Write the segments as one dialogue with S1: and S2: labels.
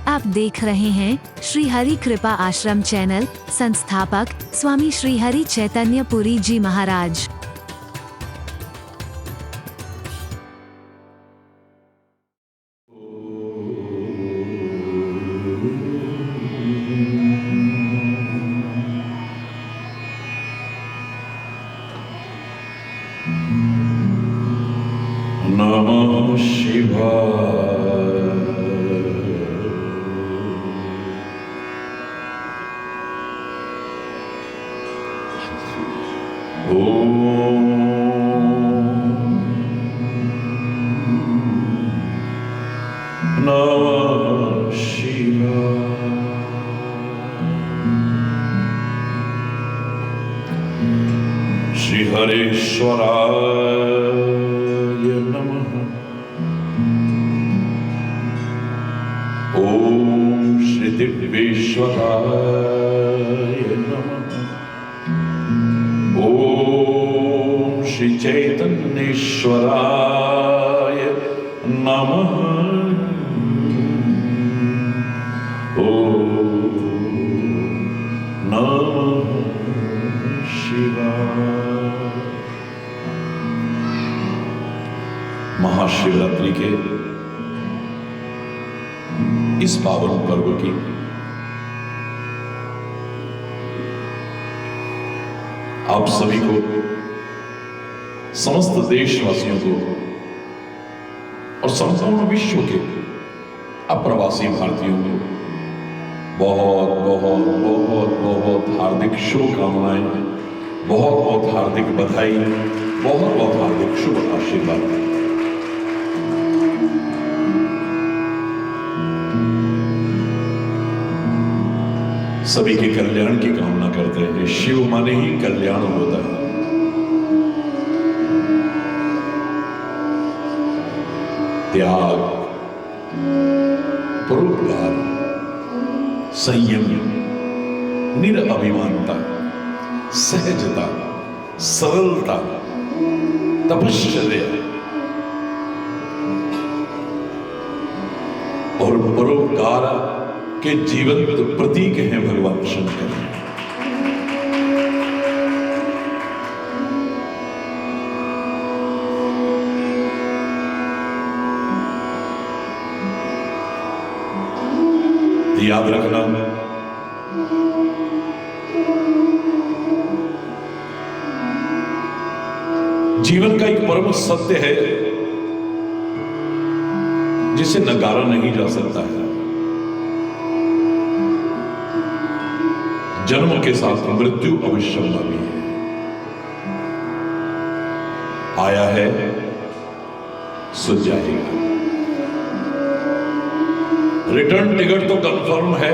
S1: आप देख रहे हैं श्री हरि कृपा आश्रम चैनल। संस्थापक स्वामी श्री हरि चैतन्य पुरी जी महाराज।
S2: नमः शिवाय। ओम नमः शिवाय। श्री हरेश्वराय नमः। ओम श्री दिव्येश्वराय नमः। ओम श्री चैतन्येश्वराय नमः। ओम नमः शिवाय। महाशिवरात्रि के इस पावन पर्व की आप सभी को, समस्त देशवासियों को और संपूर्ण विश्व के अप्रवासी भारतीयों को बहुत बहुत बहुत बहुत हार्दिक शुभकामनाएं, बहुत बहुत हार्दिक बधाई, बहुत बहुत हार्दिक शुभ आशीर्वाद। सभी के कल्याण की कामना करते हैं। शिव माने ही कल्याण होता है। त्याग, परोपकार, संयम, निरअभिमानता, सहजता, सरलता, तपश्चर्या और परोपकार के जीवंत प्रतीक हैं भगवान शंकर। याद रखना, जीवन का एक परम सत्य है जिसे नकारा नहीं जा सकता है। जन्म के साथ मृत्यु अवश्यंभावी है। आया है सो जाएगा। रिटर्न टिकट तो कंफर्म है,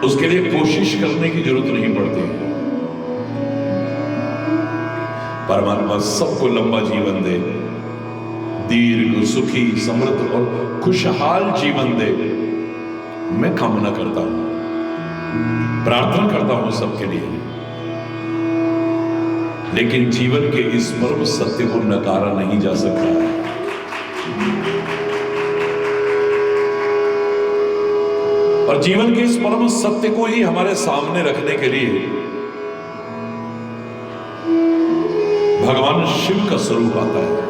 S2: उसके लिए कोशिश करने की जरूरत नहीं पड़ती। परमात्मा सबको लंबा जीवन दे, दीर्घ, सुखी, समृद्ध और खुशहाल जीवन दे, मैं कामना करता हूं, प्रार्थना करता हूं सबके लिए। लेकिन जीवन के इस परम सत्य को नकारा नहीं जा सकता। और जीवन के इस परम सत्य को ही हमारे सामने रखने के लिए भगवान शिव का स्वरूप आता है।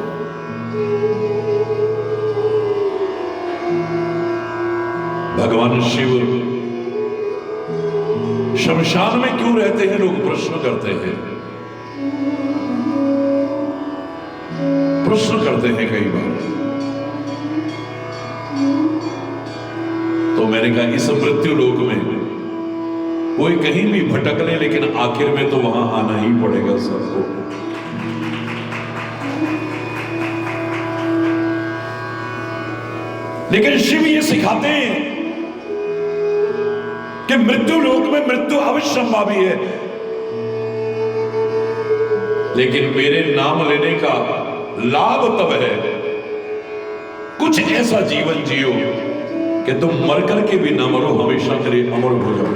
S2: भगवान शिव शमशान में क्यों रहते हैं, लोग प्रश्न करते हैं। प्रश्न करते हैं कई बार। तो मैंने कहा इस मृत्यु लोक में कोई कहीं भी भटक ले, लेकिन आखिर में तो वहां आना ही पड़ेगा सबको। लेकिन शिव ये सिखाते हैं कि मृत्यु लोक में मृत्यु अवश्यंभावी है, लेकिन मेरे नाम लेने का लाभ तब है कुछ ऐसा जीवन जियो कि तुम मर करके भी ना मरो, हमेशा के लिए अमर हो जाओ।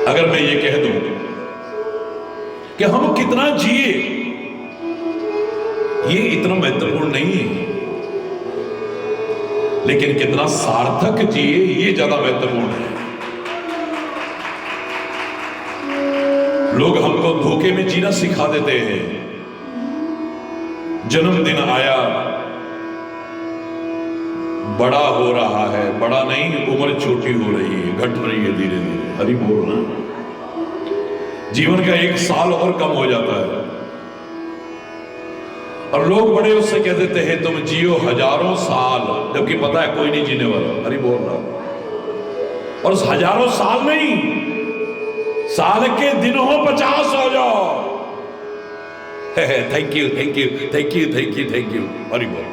S2: अगर मैं ये कह दूं कि हम कितना जिए ये इतना महत्वपूर्ण नहीं है, लेकिन कितना सार्थक जिए ये ज्यादा महत्वपूर्ण है। लोग हमको धोखे में जीना सिखा देते हैं। जन्मदिन आया, बड़ा हो रहा है, बड़ा नहीं, उम्र छोटी हो रही है, घट रही है धीरे धीरे। हरि बोल ना। जीवन का 1 साल और कम हो जाता है और लोग बड़े उससे कह देते हैं तुम जियो हजारों साल, जबकि पता है कोई नहीं जीने वाला। हरि बोल रहा। और उस हजारों साल नहीं, साल के दिन हो 50 हो जाओ। Thank you thank you thank you thank you thank you. Hari बोल।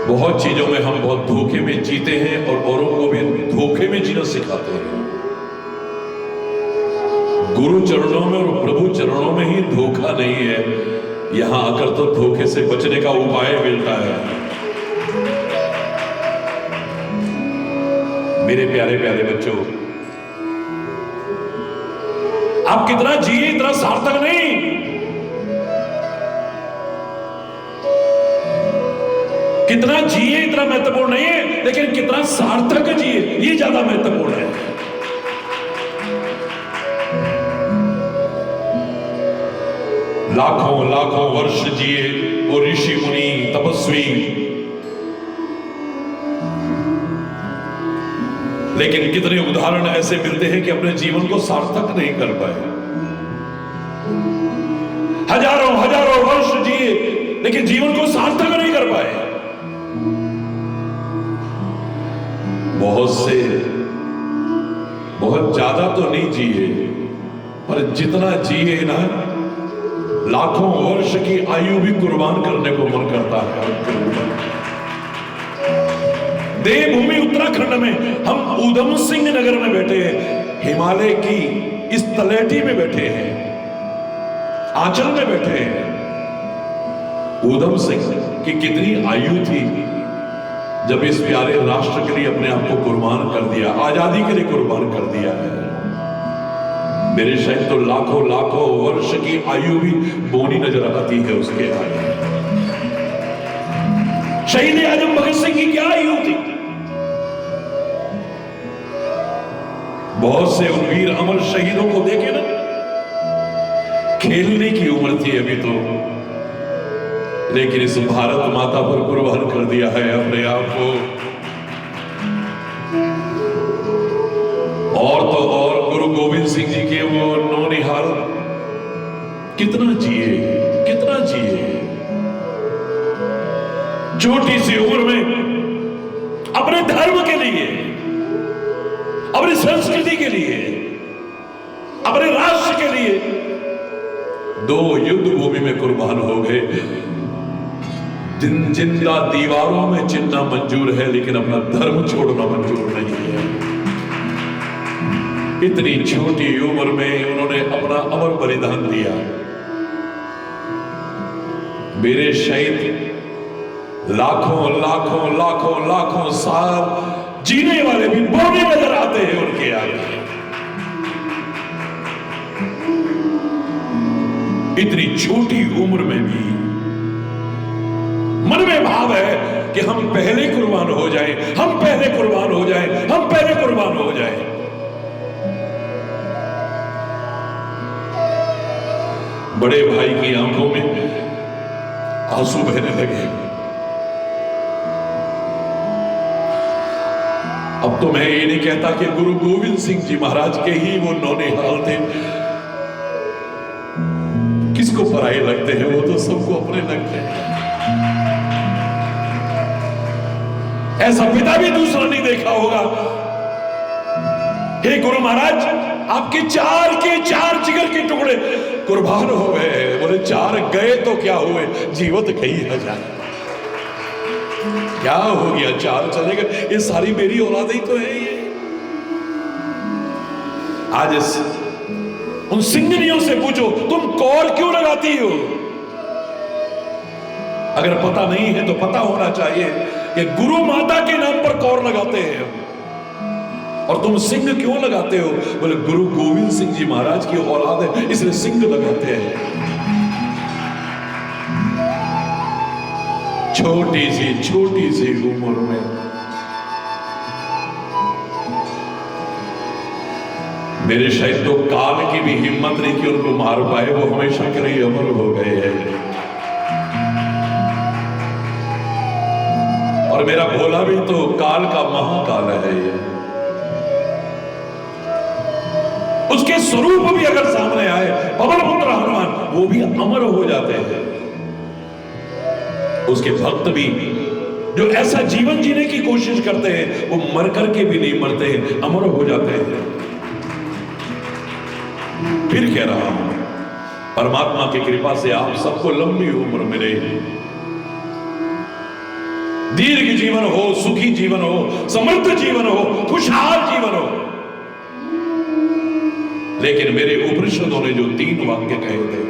S2: बहुत चीजों में हम बहुत धोखे में जीते हैं और औरों को भी धोखे में जीना सिखाते हैं। गुरु चरणों में और प्रभु चरणों में ही धोखा नहीं है, यहां आकर तो धोखे से बचने का उपाय मिलता है। मेरे प्यारे प्यारे बच्चों, आप कितना जिए इतना सार्थक नहीं, कितना जिए इतना महत्वपूर्ण नहीं है, लेकिन कितना सार्थक जिए ये ज्यादा महत्वपूर्ण है। लाखों लाखों वर्ष जिए वो ऋषि मुनि तपस्वी, लेकिन कितने उदाहरण ऐसे मिलते हैं कि अपने जीवन को सार्थक नहीं कर पाए। हजारों हजारों वर्ष जिए लेकिन जीवन को सार्थक नहीं कर पाए। बहुत से, बहुत ज्यादा तो नहीं जिए, पर जितना जिए ना, लाखों वर्ष की आयु भी कुर्बान करने को मन करता है। देवभूमि उत्तराखंड में हम ऊधम सिंह नगर में बैठे हैं, हिमालय की इस तलहटी में बैठे हैं, आंचल में बैठे हैं। ऊधम सिंह की कितनी आयु थी जब इस प्यारे राष्ट्र के लिए अपने आप को कुर्बान कर दिया, आजादी के लिए कुर्बान कर दिया है। मेरे शायद तो लाखों लाखों वर्ष की आयु भी बोनी नजर आती है उसके आगे। शहीद आजम भगत सिंह की क्या आयु थी? बहुत से उन वीर अमर शहीदों को देखे ना, खेलने की उम्र थी अभी तो, लेकिन इस भारत माता पर कुर्बान कर दिया है अपने आप को। और तो और गुरु गोविंद सिंह जी के वो नौनिहाल कितना जिए, कितना जिए। छोटी सी उम्र में अपने धर्म के लिए, अपनी संस्कृति के लिए, अपने राष्ट्र के लिए 2 युद्ध भूमि में कुर्बान हो गए। जिंदा दीवारों में चिन्ना मंजूर है, लेकिन अपना धर्म छोड़ना मंजूर नहीं है। इतनी छोटी उम्र में उन्होंने अपना अमर बलिदान दिया। मेरे शहीद लाखों लाखों लाखों लाखों साल जीने वाले भी बोने नजर आते हैं उनके आगे। इतनी छोटी उम्र में भी मन में भाव है कि हम पहले कुर्बान हो जाएं, हम पहले कुर्बान हो जाएं, हम पहले कुर्बान हो जाएं। बड़े भाई की आंखों में आंसू बहने लगे। अब तो मैं ये नहीं कहता कि गुरु गोविंद सिंह जी महाराज के ही वो नौनिहाल थे। किसको पराये लगते हैं, वो तो सबको अपने लगते हैं। ऐसा पिता भी दूसरा नहीं देखा होगा। हे गुरु महाराज, आपके 4 के 4 जिगर के टुकड़े कुर्बान हो गए। बोले 4 गए तो क्या हुए, जीवत गई हजार। क्या हो गया, 4 चले गए, ये सारी मेरी औलाद ही तो है। ये आज उन सिंगनियों से पूछो, तुम कौर क्यों लगाती हो? अगर पता नहीं है तो पता होना चाहिए कि गुरु माता के नाम पर कौर लगाते हैं। और तुम सिंह क्यों लगाते हो? बोले गुरु गोविंद सिंह जी महाराज की औलाद है इसलिए सिंह लगाते हैं। छोटी सी उम्र में मेरे शायद तो काल की भी हिम्मत नहीं कि उनको मार पाए, वो हमेशा के लिए अमर हो गए हैं। और मेरा भोला भी तो काल का महाकाल है ये। उसके स्वरूप भी अगर सामने आए पवन पुत्र हनुमान, वो भी अमर हो जाते हैं। उसके भक्त भी जो ऐसा जीवन जीने की कोशिश करते हैं वो मर करके भी नहीं मरते, अमर हो जाते हैं। फिर कह रहा हूं परमात्मा की कृपा से आप सबको लंबी उम्र मिले, दीर्घ जीवन हो, सुखी जीवन हो, समृद्ध जीवन हो, खुशहाल जीवन हो। लेकिन मेरे उपनिषदों ने जो 3 वाक्य कहे थे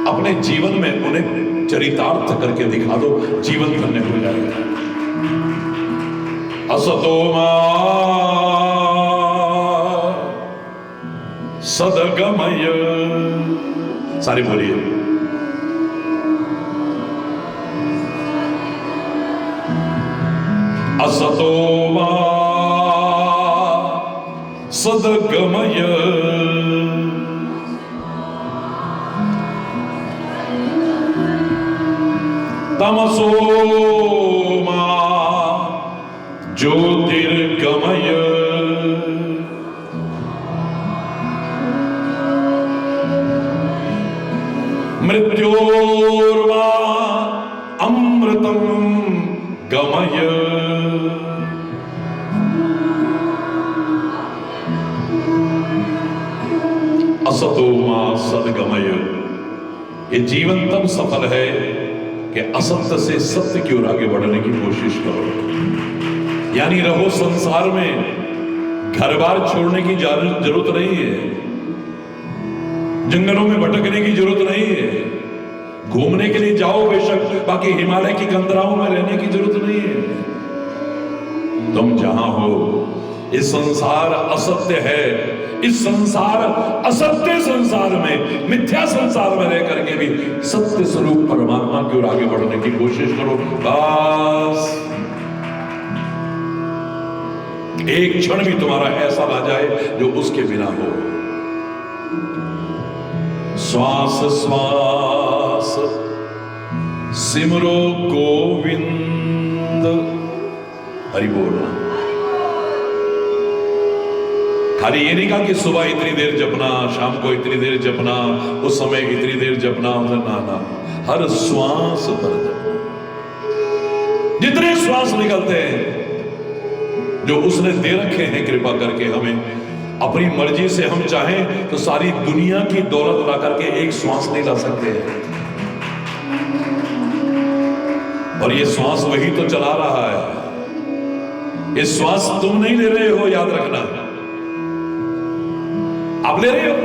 S2: अपने जीवन में उन्हें चरितार्थ करके दिखा दो, जीवन धन्य हो जाएगा। असतो मा सदगमय, सारे बोलिए। असतो मा सदगमय तमसो मा ज्योतिर्गमय मृत्योर्वा अमृतम गमय। असतो मा सदगमय। ये जीवन तब सफल है कि असत्य से सत्य की ओर आगे बढ़ने की कोशिश करो। यानी रहो संसार में, घर बार छोड़ने की जरूरत नहीं है, जंगलों में भटकने की जरूरत नहीं है, घूमने के लिए जाओ बेशक, बाकी हिमालय की कंदराओं में रहने की जरूरत नहीं है। तुम जहां हो, इस संसार असत्य है, इस संसार असत्य संसार में, मिथ्या संसार में रह करके भी सत्य स्वरूप परमात्मा की ओर आगे बढ़ने की कोशिश करो। बस एक क्षण भी तुम्हारा ऐसा ना जाए जो उसके बिना हो। श्वास श्वास सिमरो गोविंद, हरि बोल। खाली ये नहीं कहा कि सुबह इतनी देर जपना, शाम को इतनी देर जपना, उस समय इतनी देर जपना, ना, हर श्वास पर जपना। जितने श्वास निकलते हैं जो उसने दे रखे हैं कृपा करके हमें, अपनी मर्जी से हम चाहें तो सारी दुनिया की दौलत ला करके एक श्वास नहीं ला सकते हैं। और ये श्वास वही तो चला रहा है। ये श्वास तुम नहीं ले रहे हो, याद रखना। आप ले रहे हो।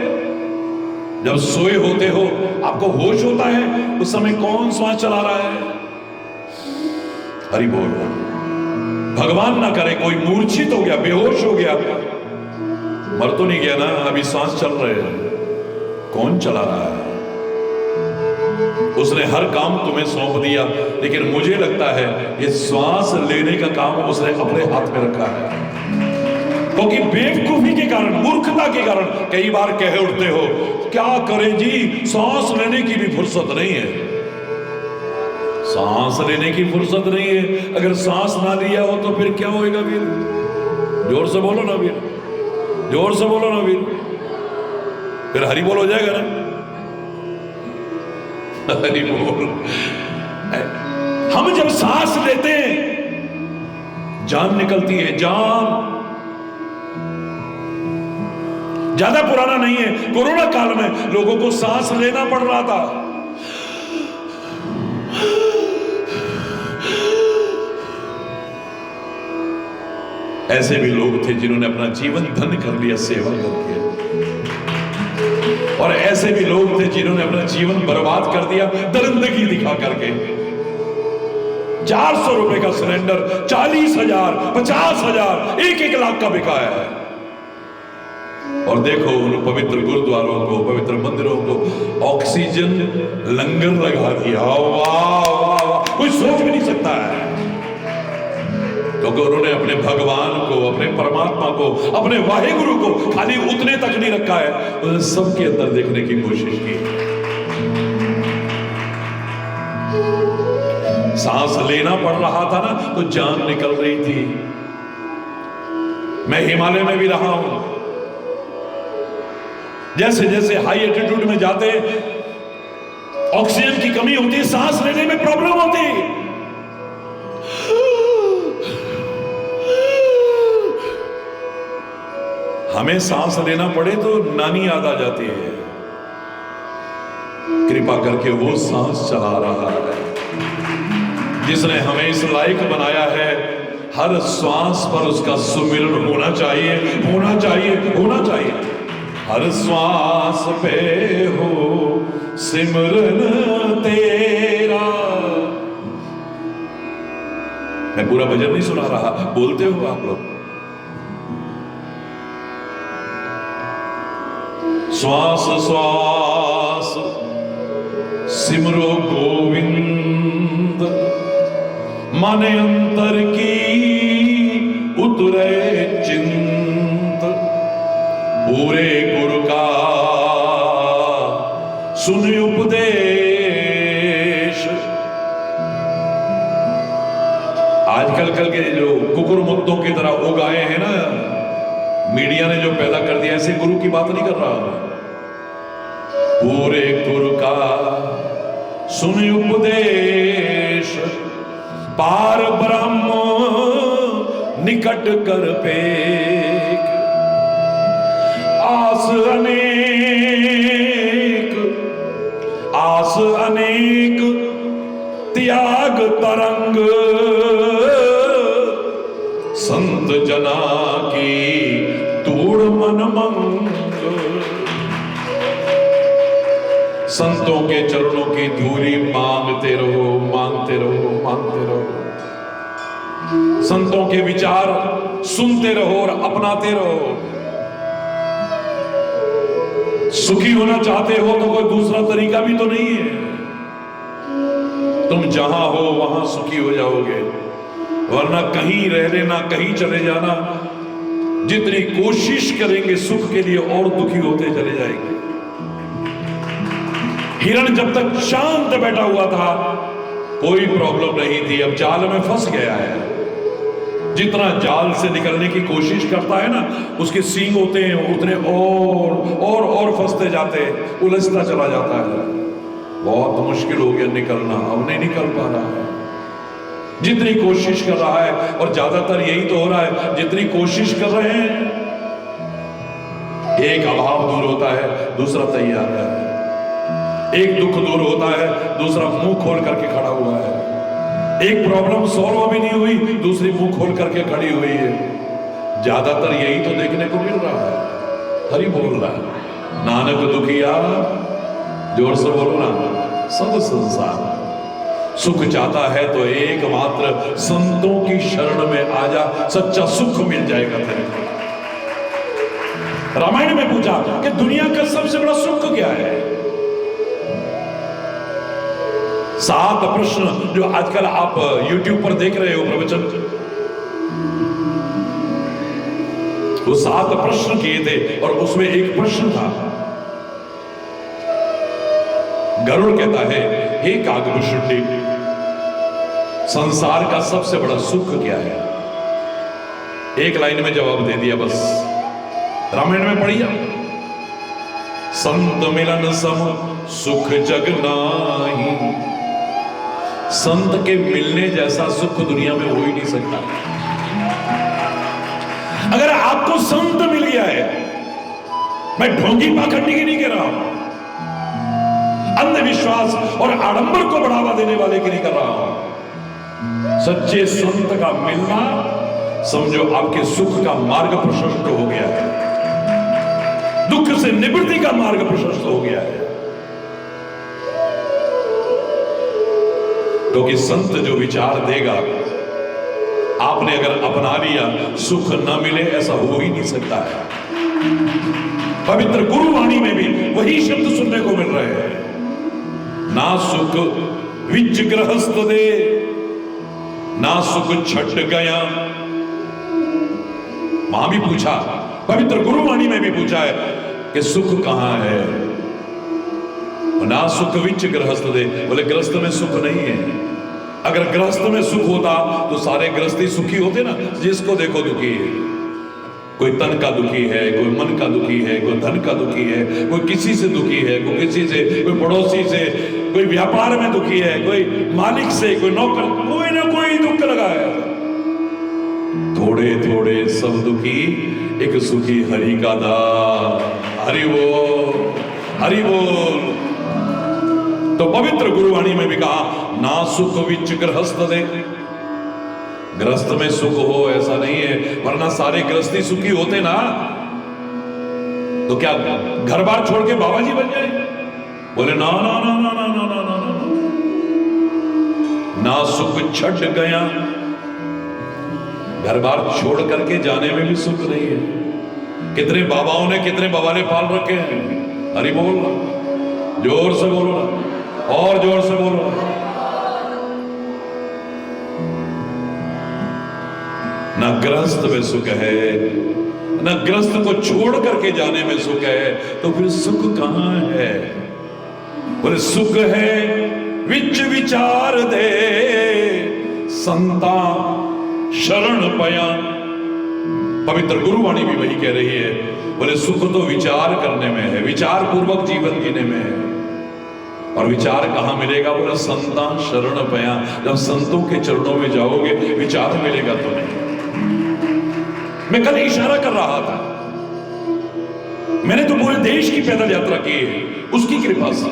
S2: जब सोए होते हो, आपको होश होता है, उस समय कौन श्वास चला रहा है? हरि बोल। भगवान ना करे कोई मूर्छित हो गया, बेहोश हो गया, मर तो नहीं गया ना, अभी सांस चल रहे हैं, कौन चला रहा है? उसने हर काम तुम्हें सौंप दिया, लेकिन मुझे लगता है ये श्वास लेने का काम उसने अपने हाथ में रखा है। क्योंकि बेवकूफी के कारण, मूर्खता के कारण कई बार कह उठते हो, क्या करें जी, सांस लेने की भी फुर्सत नहीं है। सांस लेने की फुर्सत नहीं है, अगर सांस ना लिया हो तो फिर क्या होएगा वीर? जोर से बोलो ना वीर, जोर से बोलो ना वीर, फिर हरि बोल हो जाएगा ना। हरि बोल। हम जब सांस लेते हैं जान निकलती है, जान। ज्यादा पुराना नहीं है, कोरोना काल में लोगों को सांस लेना पड़ रहा था। ऐसे भी लोग थे जिन्होंने अपना जीवन धन्य कर लिया सेवा करके, और ऐसे भी लोग थे जिन्होंने अपना जीवन बर्बाद कर दिया दरिंदगी दिखा करके। 400 रुपए का सिलेंडर 40,000, 50,000, 1-1 लाख का बिका है। और देखो उन पवित्र गुरुद्वारों को, पवित्र मंदिरों को ऑक्सीजन लंगर लगा दिया। वाह वाह वाह, कोई सोच भी नहीं सकता है, क्योंकि उन्होंने अपने भगवान को, अपने परमात्मा को, अपने वाहेगुरु को खाली उतने तक नहीं रखा है, उन्होंने सबके अंदर देखने की कोशिश की। सांस लेना पड़ रहा था ना तो जान निकल रही थी। मैं हिमालय में भी रहा हूं, जैसे जैसे हाई एल्टीट्यूड में जाते ऑक्सीजन की कमी होती है, सांस लेने में प्रॉब्लम होती। हमें सांस लेना पड़े तो नानी याद आ जाती है। कृपा करके वो सांस चला रहा है जिसने हमें इस लायक बनाया है। हर श्वास पर उसका सुमिरन होना चाहिए, होना चाहिए, होना चाहिए। हर श्वास पे हो सिमरन तेरा। मैं पूरा भजन नहीं सुना रहा, बोलते हो आप लोग। श्वास श्वास सिमरो गोविंद, मन अंतर की उतरे चिंत। पूरे गुरु का सुन उपदेश। आजकल कल के जो कुकुर मुत्तों की तरह उगाए हैं ना, मीडिया ने जो पैदा कर दिया, ऐसे गुरु की बात नहीं कर रहा। पूरे गुरु का सुन उपदेश, पार ब्रह्म निकट कर पेख। आस अनेक त्याग तरंग, संत जना की तूड़ मन मंग। संतों के चरणों की धूली मांगते रहो, मांगते रहो, मांगते रहो। संतों के विचार सुनते रहो और अपनाते रहो। सुखी होना चाहते हो तो कोई दूसरा तरीका भी तो नहीं है। तुम जहां हो वहां सुखी हो जाओगे, वरना कहीं रह लेना, कहीं चले जाना। जितनी कोशिश करेंगे सुख के लिए और दुखी होते चले जाएंगे। हिरण जब तक शांत बैठा हुआ था कोई प्रॉब्लम नहीं थी, अब जाल में फंस गया है। जितना जाल से निकलने की कोशिश करता है ना, उसके सींग होते हैं उतने और फंसते जाते, उलझता चला जाता है। बहुत मुश्किल हो गया निकलना, अब नहीं निकल पा रहा है। जितनी कोशिश कर रहा है, और ज्यादातर यही तो हो रहा है, जितनी कोशिश कर रहे हैं, एक अभाव दूर होता है, दूसरा तैयार है। एक दुख दूर होता है, दूसरा मुंह खोल करके खड़ा हुआ है। एक प्रॉब्लम सॉल्व अभी नहीं हुई, दूसरी मुंह खोल करके खड़ी हुई है। ज्यादातर यही तो देखने को मिल रहा है। हरि बोल रहा है, नानक दुखिया, जोर से बोलो ना, सब संसार। सुख चाहता है तो एकमात्र संतों की शरण में आजा, सच्चा सुख मिल जाएगा तेरे को। रामायण में पूछा कि दुनिया का सबसे बड़ा सुख क्या है? 7 प्रश्न जो आजकल आप YouTube पर देख रहे हो प्रवचन, वो 7 प्रश्न किए थे और उसमें एक प्रश्न था। गरुड़ कहता है, हे कागभूषुंडी, संसार का सबसे बड़ा सुख क्या है? एक लाइन में जवाब दे दिया बस। रामायण में पढ़िए, संत मिलन सम सुख जग नाही। संत के मिलने जैसा सुख दुनिया में हो ही नहीं सकता। अगर आपको संत मिल गया है, मैं ढोंगी पाखंडी की नहीं कह रहा हूं, अंधविश्वास और आडंबर को बढ़ावा देने वाले की नहीं कर रहा हूं। सच्चे संत का मिलना समझो आपके सुख का मार्ग प्रशस्त हो गया है, दुख से निवृत्ति का मार्ग प्रशस्त हो गया है। क्योंकि संत जो विचार देगा, आपने अगर अपना लिया, सुख न मिले ऐसा हो ही नहीं सकता है। पवित्र गुरुवाणी में भी वही शब्द सुनने को मिल रहे हैं, ना सुख विच गृहस्थ दे, ना सुख छट गया। वहां भी पूछा, पवित्र गुरुवाणी में भी पूछा है कि सुख कहां है। ना सुख विच गृहस्थ दे, बोले गृहस्थ में सुख नहीं है। अगर गृहस्थ में सुख होता तो सारे गृहस्थी सुखी होते ना। जिसको देखो दुखी है, कोई तन का दुखी है, कोई मन का दुखी है, कोई धन का दुखी है, कोई किसी से दुखी है, कोई किसी से, कोई पड़ोसी से, कोई व्यापार में दुखी है, कोई मालिक से, कोई नौकर, कोई ना कोई दुख लगा है। थोड़े थोड़े सब दुखी, एक सुखी हरि का दास। हरि बोल, हरि बोल। तो पवित्र गुरुवाणी में भी कहा, ना सुख विच गृहस्थ दे, गृहस्थ में सुख हो ऐसा नहीं है, वरना सारे गृहस्थी सुखी होते ना तो क्या घर बार छोड़ के बाबा जी बन जाए? बोले ना ना ना ना ना ना ना ना ना, ना सुख छट गया। घर बार छोड़ करके जाने में भी सुख नहीं है। कितने बाबाओं ने कितने बवाले पाल रखे हैं। हरि बोल, जोर से बोलो ना, और जोर से बोलो। ना गृहस्थ में सुख है, ना गृहस्थ को छोड़ करके जाने में सुख है, तो फिर सुख कहां है? बोले सुख है विच विचार दे, संता शरण पया। पवित्र गुरुवाणी भी वही कह रही है। बोले सुख तो विचार करने में है, विचार पूर्वक जीवन जीने में है। और विचार कहां मिलेगा? बोला संता शरण पया। जब संतों के चरणों में जाओगे विचार मिलेगा तो नहीं। मैं कल इशारा कर रहा था, मैंने तो पूरे देश की पैदल यात्रा की है, उसकी कृपा से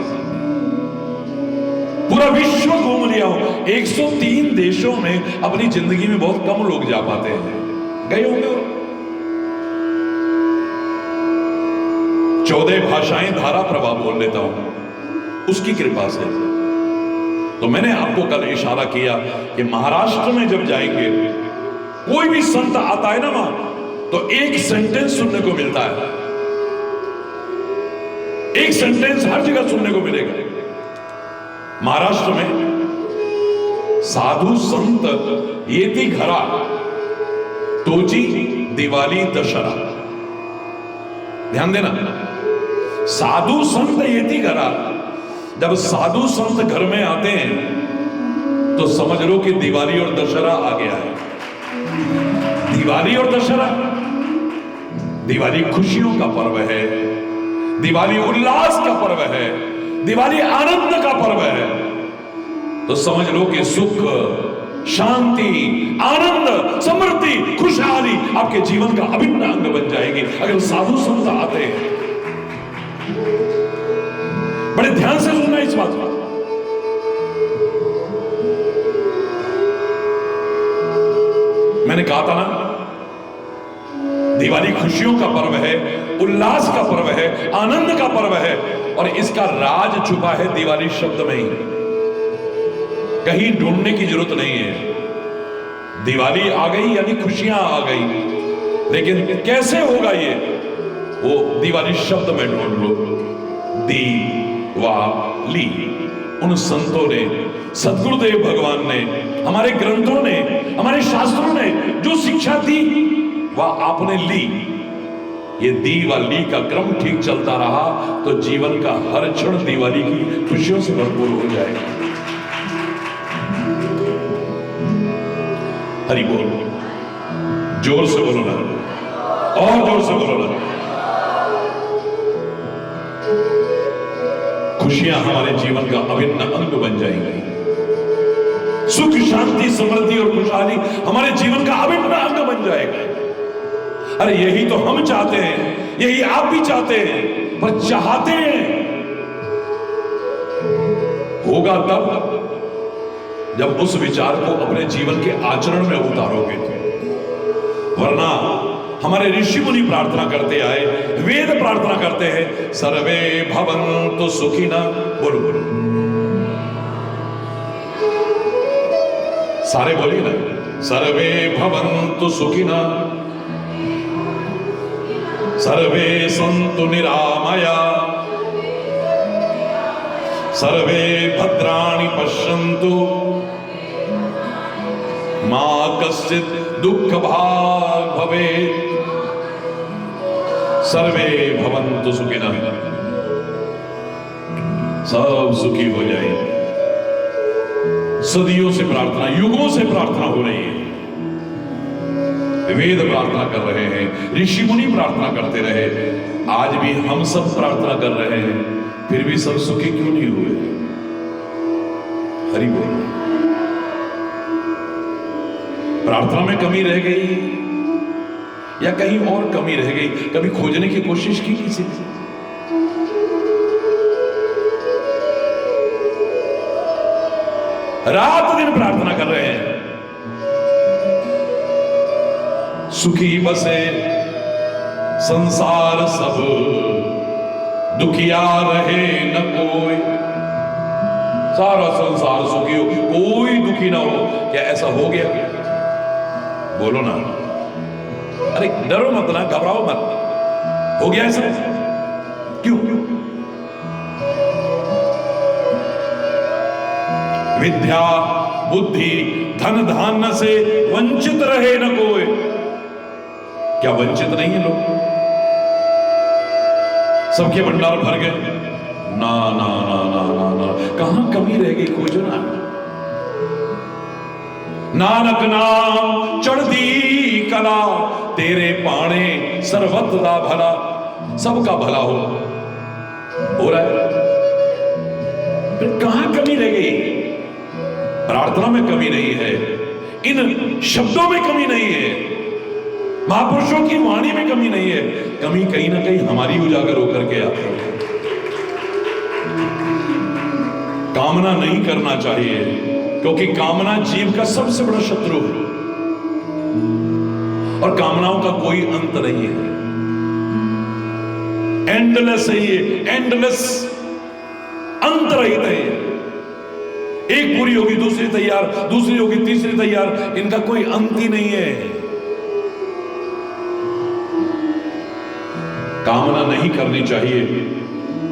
S2: पूरा विश्व घूम लिया हूं। 103 देशों में अपनी जिंदगी में बहुत कम लोग जा पाते हैं, गए होंगे। 14 भाषाएं धारा प्रवाह बोल लेता हूं, उसकी कृपा से। तो मैंने आपको कल इशारा किया कि महाराष्ट्र में जब जाएंगे, कोई भी संत आता है ना वहां, तो एक सेंटेंस सुनने को मिलता है। एक सेंटेंस हर जगह सुनने को मिलेगा। महाराष्ट्र में साधु संत येती घरा, तोची दिवाली दशहरा। ध्यान देना, साधु संत येती घरा। जब साधु संत घर में आते हैं तो समझ लो कि दिवाली और दशहरा आ गया है। दिवाली और दशहरा, दिवाली खुशियों का पर्व है, दिवाली उल्लास का पर्व है, दिवाली आनंद का पर्व है। तो समझ लो कि सुख, शांति, आनंद, समृद्धि, खुशहाली आपके जीवन का अभिन्न अंग बन जाएगी अगर साधु संत आते हैं। बड़े ध्यान से सुनना इस बात को। मैंने कहा था ना, दिवाली खुशियों का पर्व है, उल्लास का पर्व है, आनंद का पर्व है, और इसका राज छुपा है दिवाली शब्द में ही। कहीं ढूंढने की जरूरत नहीं है। दिवाली आ गई यानी खुशियां आ गई, लेकिन कैसे होगा ये? वो दिवाली शब्द में ढूंढ लो। दिवाली, उन संतों ने, सदगुरुदेव भगवान ने, हमारे ग्रंथों ने, हमारे शास्त्रों ने जो शिक्षा दी वह आपने ली। ये दिवाली का क्रम ठीक चलता रहा तो जीवन का हर क्षण दिवाली की खुशियों से भरपूर हो जाएगा। हरि बोल, जोर से बोलो ना, और जोर से बोलो ना। खुशियां हमारे जीवन का अभिन्न अंग बन जाएंगी। सुख, शांति, समृद्धि और खुशहाली हमारे जीवन का अभिन्न अंग बन जाएगा। अरे यही तो हम चाहते हैं, यही आप भी चाहते हैं, पर चाहते हैं होगा तब जब उस विचार को अपने जीवन के आचरण में उतारोगे तो। वरना हमारे ऋषि मुनि प्रार्थना करते आए, वेद प्रार्थना करते हैं, सर्वे भवन्तु सुखिनः। बोलो बोलो, सारे बोलिए ना, सर्वे भवन्तु सुखिनः, सर्वे सन्तु निरामया, सर्वे भद्राणि पश्यन्तु, मा कश्चित् दुःखभाग् भवेत्, सर्वे भवन्तु सुखिनः। सब सुखी हो जाए। सदियों से प्रार्थना, युगों से प्रार्थना हो रही है। वेद प्रार्थना कर रहे हैं, ऋषि मुनि प्रार्थना करते रहे, आज भी हम सब प्रार्थना कर रहे हैं, फिर भी सब सुखी क्यों नहीं हुए? हरि बोल। प्रार्थना में कमी रह गई या कहीं और कमी रह गई? कभी खोजने की कोशिश की किसी ने? रात दिन प्रार्थना कर रहे हैं, सुखी बसे संसार सब, दुखिया रहे न कोई। सारा संसार सुखी हो, कोई दुखी ना हो। क्या ऐसा हो गया? बोलो ना। अरे डरो मत ना, घबराओ मत। हो गया ऐसा? क्यों? विद्या बुद्धि धन धान्य से वंचित रहे न कोई। क्या वंचित नहीं है लोग? सबके भंडार भर गए? ना ना ना ना ना ना, कहां कमी रह गई? खोजो ना। नानक नाम चढ़दी कला, तेरे पाणे सर्वत दा भला। सबका भला हो रहा है, फिर कहां कमी रह गई? प्रार्थना में कमी नहीं है, इन शब्दों में कमी नहीं है, महापुरुषों की वाणी में कमी नहीं है। कमी कहीं ना कहीं हमारी उजागर होकर के आती है। कामना नहीं करना चाहिए, क्योंकि कामना जीव का सबसे बड़ा शत्रु है, और कामनाओं का कोई अंत नहीं है। एंडलेस है ये, एंडलेस, अंत रहित है। एक पूरी होगी दूसरी तैयार, दूसरी होगी तीसरी तैयार, इनका कोई अंत ही नहीं है। कामना नहीं करनी चाहिए,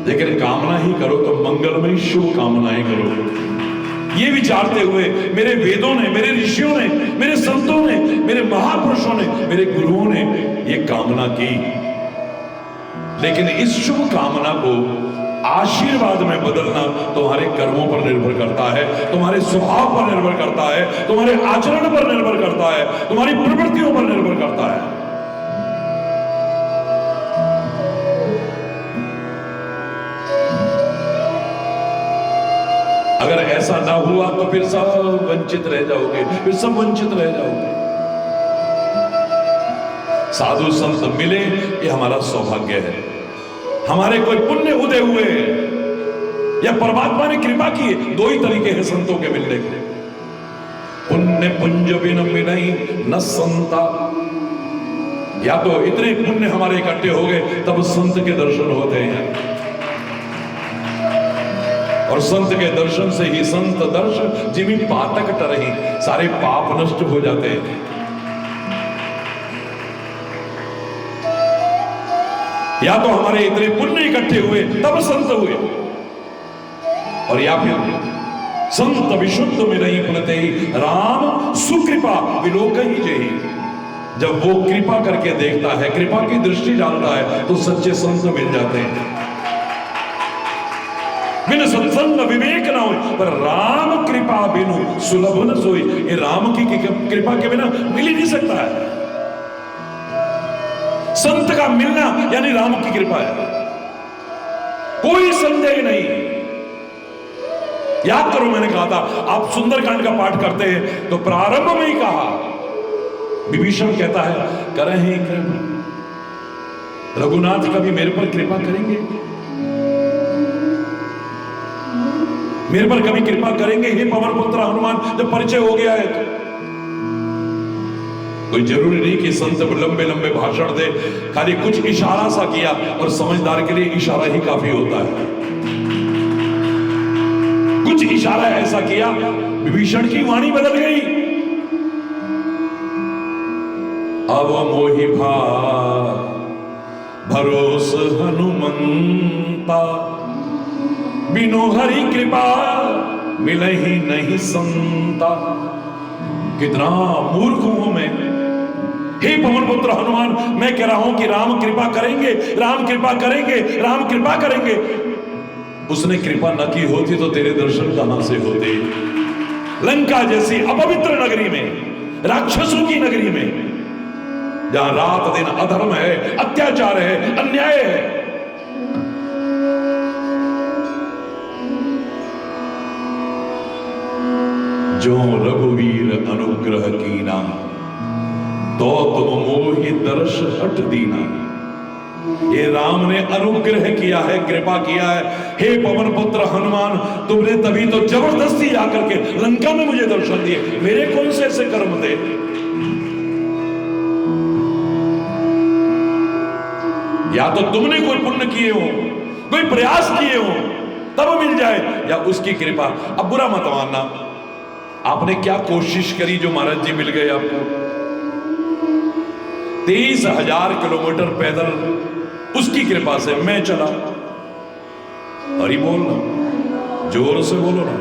S2: लेकिन कामना ही करो तो मंगलमय शुभ कामनाएं करो। ये विचारते हुए मेरे वेदों ने, मेरे ऋषियों ने, मेरे संतों ने, मेरे महापुरुषों ने, मेरे गुरुओं ने ये कामना की। लेकिन इस शुभ कामना को आशीर्वाद में बदलना तुम्हारे कर्मों पर निर्भर करता है, तुम्हारे स्वभाव पर निर्भर करता है, तुम्हारे आचरण पर निर्भर करता है, तुम्हारी प्रवृत्तियों पर निर्भर करता है। अगर ऐसा ना हुआ तो फिर सब वंचित रह जाओगे, फिर सब वंचित रह जाओगे। साधु संत मिले ये हमारा सौभाग्य है। हमारे कोई पुण्य उदय हुए या परमात्मा ने कृपा की। दो ही तरीके हैं संतों के मिलने के। पुण्य पुंज बिन मिलई न संता, या तो इतने पुण्य हमारे इकट्ठे हो गए तब संत के दर्शन होते हैं, और संत के दर्शन से ही संत दर्शन जिमी पातक टरही, सारे पाप नष्ट हो जाते हैं। या तो हमारे इतने पुण्य इकट्ठे हुए तब संत हुए, और या फिर संत विशुद्ध में नहीं पुनते ही राम सुकृपा विलोक ही जही। जब वो कृपा करके देखता है, कृपा की दृष्टि डालता है, तो सच्चे संत मिल जाते हैं। बिन सत्संग विवेक ना हो, पर राम कृपा बिनु सुलभ न सोई। ये राम की कृपा के बिना मिल ही नहीं सकता है। संत का मिलना यानी राम की कृपा है, कोई संदेह नहीं। याद करो, मैंने कहा था आप सुंदरकांड का पाठ करते हैं तो प्रारंभ में ही कहा, विभीषण कहता है करें कृपा, रघुनाथ कभी मेरे पर कृपा करेंगे, मेरे पर कभी कृपा करेंगे हे पवन पुत्र हनुमान। जब परिचय हो गया है तो कोई जरूरी नहीं कि संत लंबे लंबे भाषण दे, खाली कुछ इशारा सा किया, और समझदार के लिए इशारा ही काफी होता है। कुछ इशारा ऐसा किया, विभीषण की वाणी बदल गई। अब मोहि भार भरोस हनुमंता, बिनु हरि कृपा मिलहि नहीं संता। कितना मूर्ख हूं मैं। हे पवन पुत्र हनुमान, मैं कह रहा हूं कि राम कृपा करेंगे, राम कृपा करेंगे, राम कृपा करेंगे। उसने कृपा न की होती तो तेरे दर्शन कहां से होते। लंका जैसी अपवित्र नगरी में, राक्षसों की नगरी में, जहां रात दिन अधर्म है, अत्याचार है, अन्याय है, जो रघुवीर अनुग्रह कीना, तो तुम मोहि दर्श हट दीना। ये राम ने अनुग्रह किया है, कृपा किया है। हे पवन पुत्र हनुमान, तुमने तभी तो जबरदस्ती आकर के लंका में मुझे दर्शन दिए। मेरे कौन से ऐसे कर्म थे? या तो तुमने कोई पुण्य किए हो, कोई प्रयास किए हो, तब मिल जाए, या उसकी कृपा। अब बुरा मत मानना, आपने क्या कोशिश करी जो महाराज जी मिल गए आपको? 23,000 किलोमीटर पैदल उसकी कृपा से मैं चला। अरे बोलना, जोर से बोलो ना।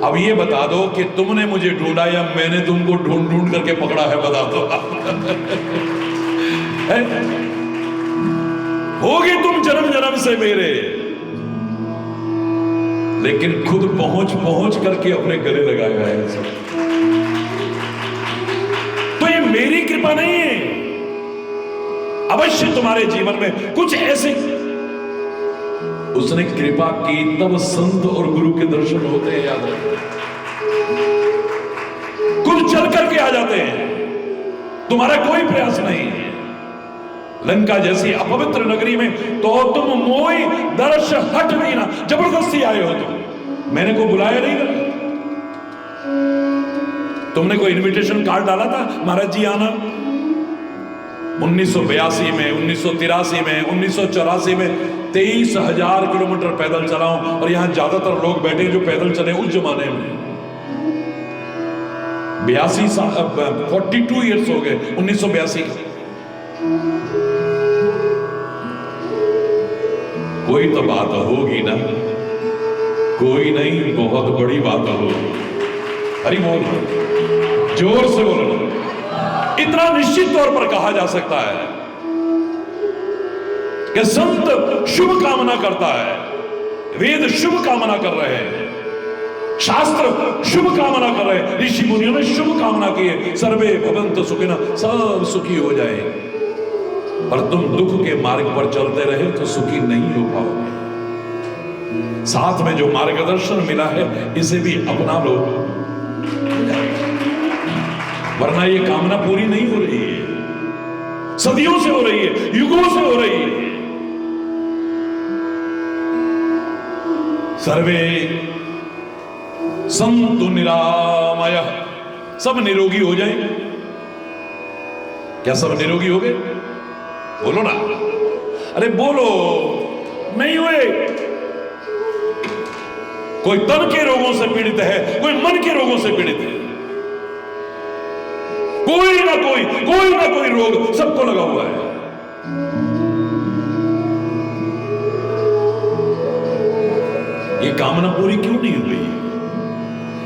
S2: अब ये बता दो कि तुमने मुझे ढूंढा या मैंने तुमको ढूंढ ढूंढ करके पकड़ा है, बता दो। होगी तुम जन्म जन्म से मेरे, लेकिन खुद पहुंच पहुंच करके अपने गले लगाया है। तो ये मेरी कृपा नहीं है। अवश्य तुम्हारे जीवन में कुछ ऐसे उसने कृपा की, तब संत और गुरु के दर्शन होते हैं। याद रखो, खुद चल करके आ जाते हैं, तुम्हारा कोई प्रयास नहीं है। लंका जैसी अपवित्र नगरी में तो तुम मोहि दर्श हट दीना, जबरदस्ती आए हो तुम। मैंने को बुलाया नहीं था, तुमने कोई इनविटेशन कार्ड डाला था महाराज जी आना? 1982 में, 1983 में, 1984 में 23,000 किलोमीटर पैदल चलाऊं, और यहां ज्यादातर लोग बैठे जो पैदल चले उस जमाने में। 42 ईयर्स हो गए 1982 के। कोई तो बात होगी ना, कोई नहीं, बहुत बड़ी बात होगी। हरि बोल, जोर से बोलो। इतना निश्चित तौर पर कहा जा सकता है कि संत शुभ कामना करता है, वेद शुभ कामना कर रहे हैं, शास्त्र शुभ कामना कर रहे हैं, ऋषि मुनियों ने शुभ कामना की है, सर्वे भवन्तु सुखिनः, सब सुखी हो जाए। पर तुम दुख के मार्ग पर चलते रहे तो सुखी नहीं हो पाओगे। साथ में जो मार्गदर्शन मिला है इसे भी अपना लो, वरना ये कामना पूरी नहीं हो रही है। सदियों से हो रही है, युगों से हो रही है। सर्वे संतु निरामयः, सब निरोगी हो जाए। क्या सब निरोगी हो गए? बोलो ना, अरे बोलो, नहीं हुए। कोई तन के रोगों से पीड़ित है, कोई मन के रोगों से पीड़ित है, कोई ना कोई रोग सबको लगा हुआ है। ये कामना पूरी क्यों नहीं हुई?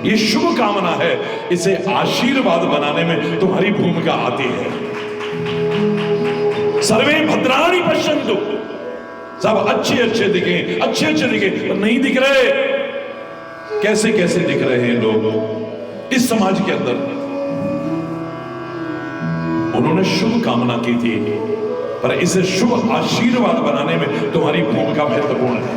S2: ये शुभ कामना है, इसे आशीर्वाद बनाने में तुम्हारी भूमिका आती है। सर्वे भद्राणि पश्यन्तु, सब अच्छे अच्छे दिखे, अच्छे अच्छे दिखे, पर नहीं दिख रहे। कैसे कैसे दिख रहे हैं लोग इस समाज के अंदर? उन्होंने शुभ कामना की थी, पर इसे शुभ आशीर्वाद बनाने में तुम्हारी भूमिका महत्वपूर्ण है।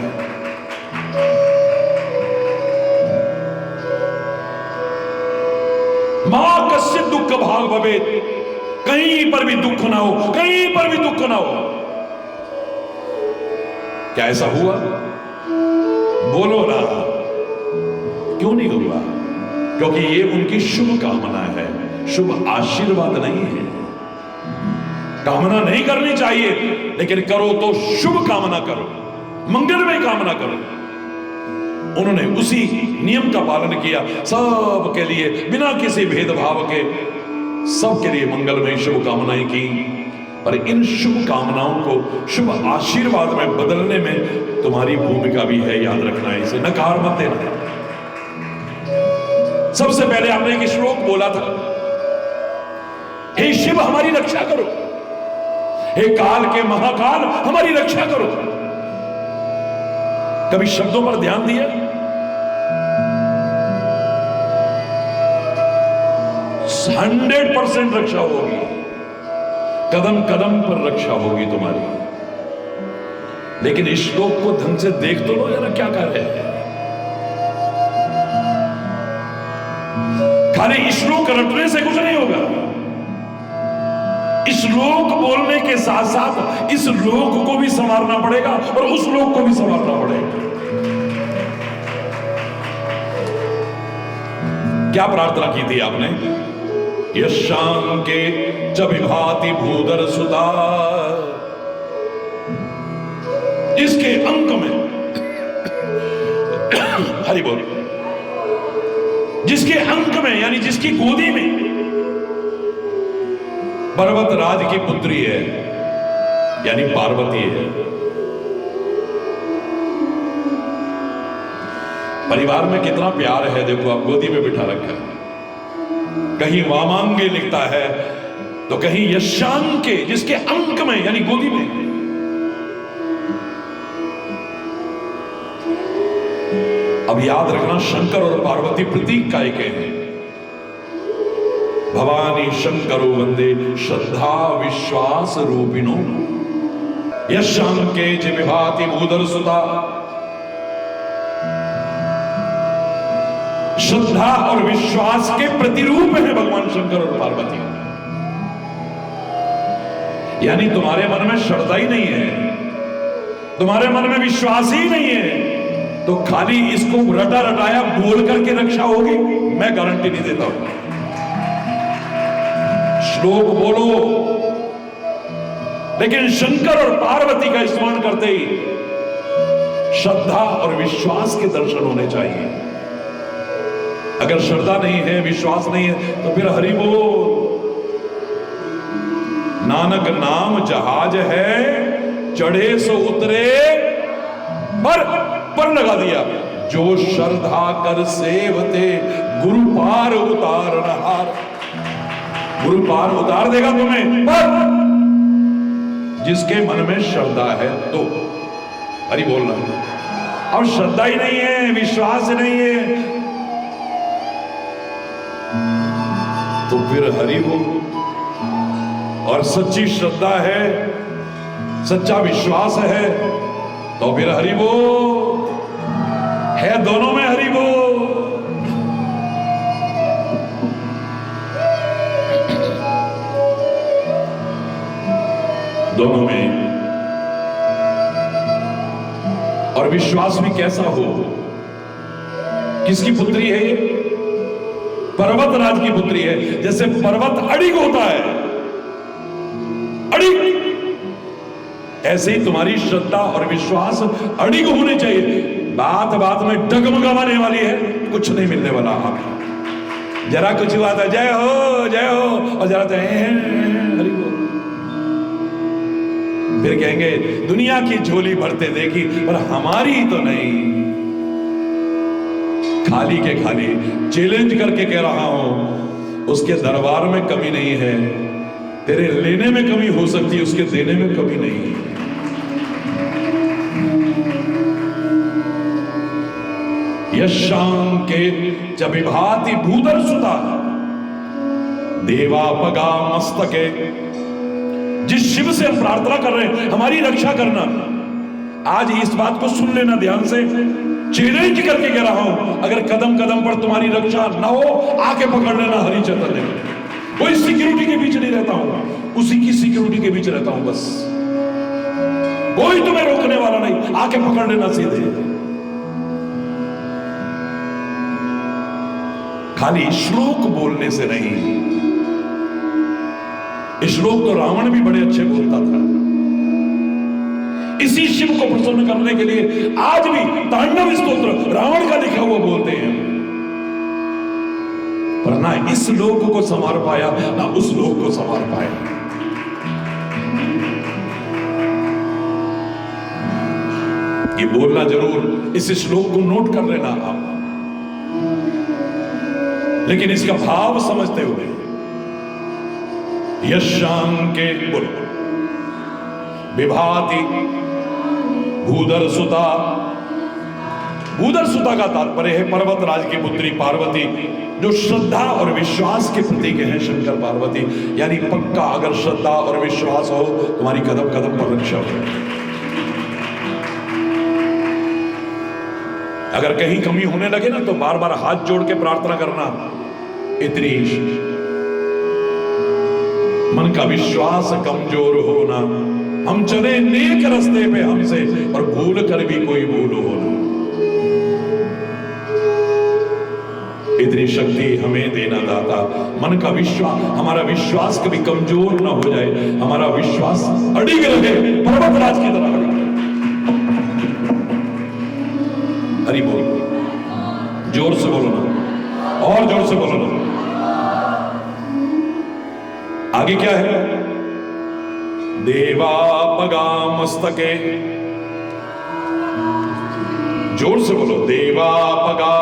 S2: मां कस्य दुख भाग भवेत्, कहीं पर भी दुख ना हो, कहीं पर भी दुख ना हो। क्या ऐसा हुआ? बोलो ना, क्यों नहीं हुआ? क्योंकि ये उनकी शुभ कामना है, शुभ आशीर्वाद नहीं है। कामना नहीं करनी चाहिए, लेकिन करो तो शुभ कामना करो, मंगलमय कामना करो। उन्होंने उसी नियम का पालन किया, सबके लिए बिना किसी भेदभाव के सबके लिए मंगलमय शुभकामनाएं की, पर इन शुभ कामनाओं को शुभ आशीर्वाद में बदलने में तुम्हारी भूमिका भी है, याद रखना है, इसे नकार मत देना। सबसे पहले आपने एक श्लोक बोला था, हे शिव हमारी रक्षा करो, हे काल के महाकाल हमारी रक्षा करो। कभी शब्दों पर ध्यान दिया? 100% रक्षा होगी, कदम कदम पर रक्षा होगी तुम्हारी। लेकिन इस श्लोक को ढंग से देख तो लो जरा, क्या कर रहे हैं। खाली श्लोक रटने से कुछ नहीं होगा। इस श्लोक बोलने के साथ साथ इस लोक को भी संवारना पड़ेगा और उस लोक को भी संवारना पड़ेगा। क्या प्रार्थना की थी आपने? यशां के च विभाति भूधर सुधा, इसके अंक में हरि बोल, जिसके अंक में यानी जिसकी गोदी में पर्वत राज की पुत्री है यानी पार्वती है। परिवार में कितना प्यार है, देखो आप गोदी में बिठा रखा है। कहीं वामांगे लिखता है तो कहीं यशांके, जिसके अंक में यानी गोदी में। अब याद रखना, शंकर और पार्वती प्रतीक काय के हैं। भवानी शंकरो वंदे श्रद्धा विश्वास रूपिणो, यशांके च विभाति भूधर सुता। श्रद्धा और विश्वास के प्रतिरूप है भगवान शंकर और पार्वती। यानी तुम्हारे मन में श्रद्धा ही नहीं है, तुम्हारे मन में विश्वास ही नहीं है, तो खाली इसको रटा रटाया बोल करके रक्षा होगी, मैं गारंटी नहीं देता हूं। श्लोक बोलो, लेकिन शंकर और पार्वती का स्मरण करते ही श्रद्धा और विश्वास के दर्शन होने चाहिए। अगर श्रद्धा नहीं है, विश्वास नहीं है, तो फिर हरि बोल। नानक नाम जहाज है, चढ़े सो उतरे, पर लगा दिया। जो श्रद्धा कर सेवते, गुरु पार उतारनहार। गुरु पार उतार देगा तुम्हें, पर जिसके मन में श्रद्धा है तो हरि बोलना। अब श्रद्धा ही नहीं है, विश्वास नहीं है, तो फिर हरि बोल। और सच्ची श्रद्धा है, सच्चा विश्वास है, तो फिर हरि बोल। है दोनों में हरि बोल। दोनों में। और विश्वास भी कैसा हो? किसकी पुत्री है ये? पर्वत राज की पुत्री है। जैसे पर्वत अड़िग होता है, अड़िग, ऐसे ही तुम्हारी श्रद्धा और विश्वास अड़िग होने चाहिए। बात बात में डगमगाने वाली है, कुछ नहीं मिलने वाला। आप जरा कुछ हुआ था जय हो जय हो, और जरा हरि बोल, फिर कहेंगे दुनिया की झोली भरते देखी, पर हमारी तो नहीं। खाली के खाली चैलेंज करके कह रहा हूं, उसके दरबार में कमी नहीं है, तेरे लेने में कमी हो सकती है, उसके देने में कमी नहीं है। यशां के जब विभाति भूधर सुता, देवा पगा मस्तके। जिस शिव से हम प्रार्थना कर रहे हैं हमारी रक्षा करना, आज इस बात को सुन लेना ध्यान से, चैलेंज करके कह रहा हूं, अगर कदम कदम पर तुम्हारी रक्षा ना हो, आके पकड़ लेना हरि चैतन्य। कोई सिक्योरिटी के बीच नहीं रहता हूं, उसी की सिक्योरिटी के बीच रहता हूं बस। कोई तुम्हें रोकने वाला नहीं, आके पकड़ लेना सीधे। खाली श्लोक बोलने से नहीं। श्लोक तो रावण भी बड़े अच्छे बोलता था। इसी शिव को प्रसन्न करने के लिए आज भी तांडव स्तोत्र रावण का लिखा हुआ बोलते हैं। पर ना इस लोक को संवार पाया, ना उस लोक को संवार पाया। ये बोलना जरूर, इस श्लोक को नोट कर लेना आप, लेकिन इसका भाव समझते हुए यशांके बोलो विभाति भूधर सुता। भूधर सुता का तात्पर्य है पर्वत राज की पुत्री पार्वती, जो श्रद्धा और विश्वास के प्रतीक हैं शंकर पार्वती। यानी पक्का अगर श्रद्धा और विश्वास हो, तुम्हारी कदम कदम पर रक्षा हो। अगर कहीं कमी होने लगे ना, तो बार बार हाथ जोड़ के प्रार्थना करना, इतनी मन का विश्वास कमजोर होना, हम चले नेक रास्ते पे हमसे और भूल कर भी कोई भूल होना। इतनी शक्ति हमें देना दाता। मन का विश्वास, हमारा विश्वास कभी कमजोर ना हो जाए, हमारा विश्वास अडिग रहे, पर्वतराज की तरह अडिग रहे। हरि बोल, जोर से बोलो ना, और जोर से बोलो ना। आगे क्या है? देवा पगा मस्तके, जोर से बोलो, देवा पगा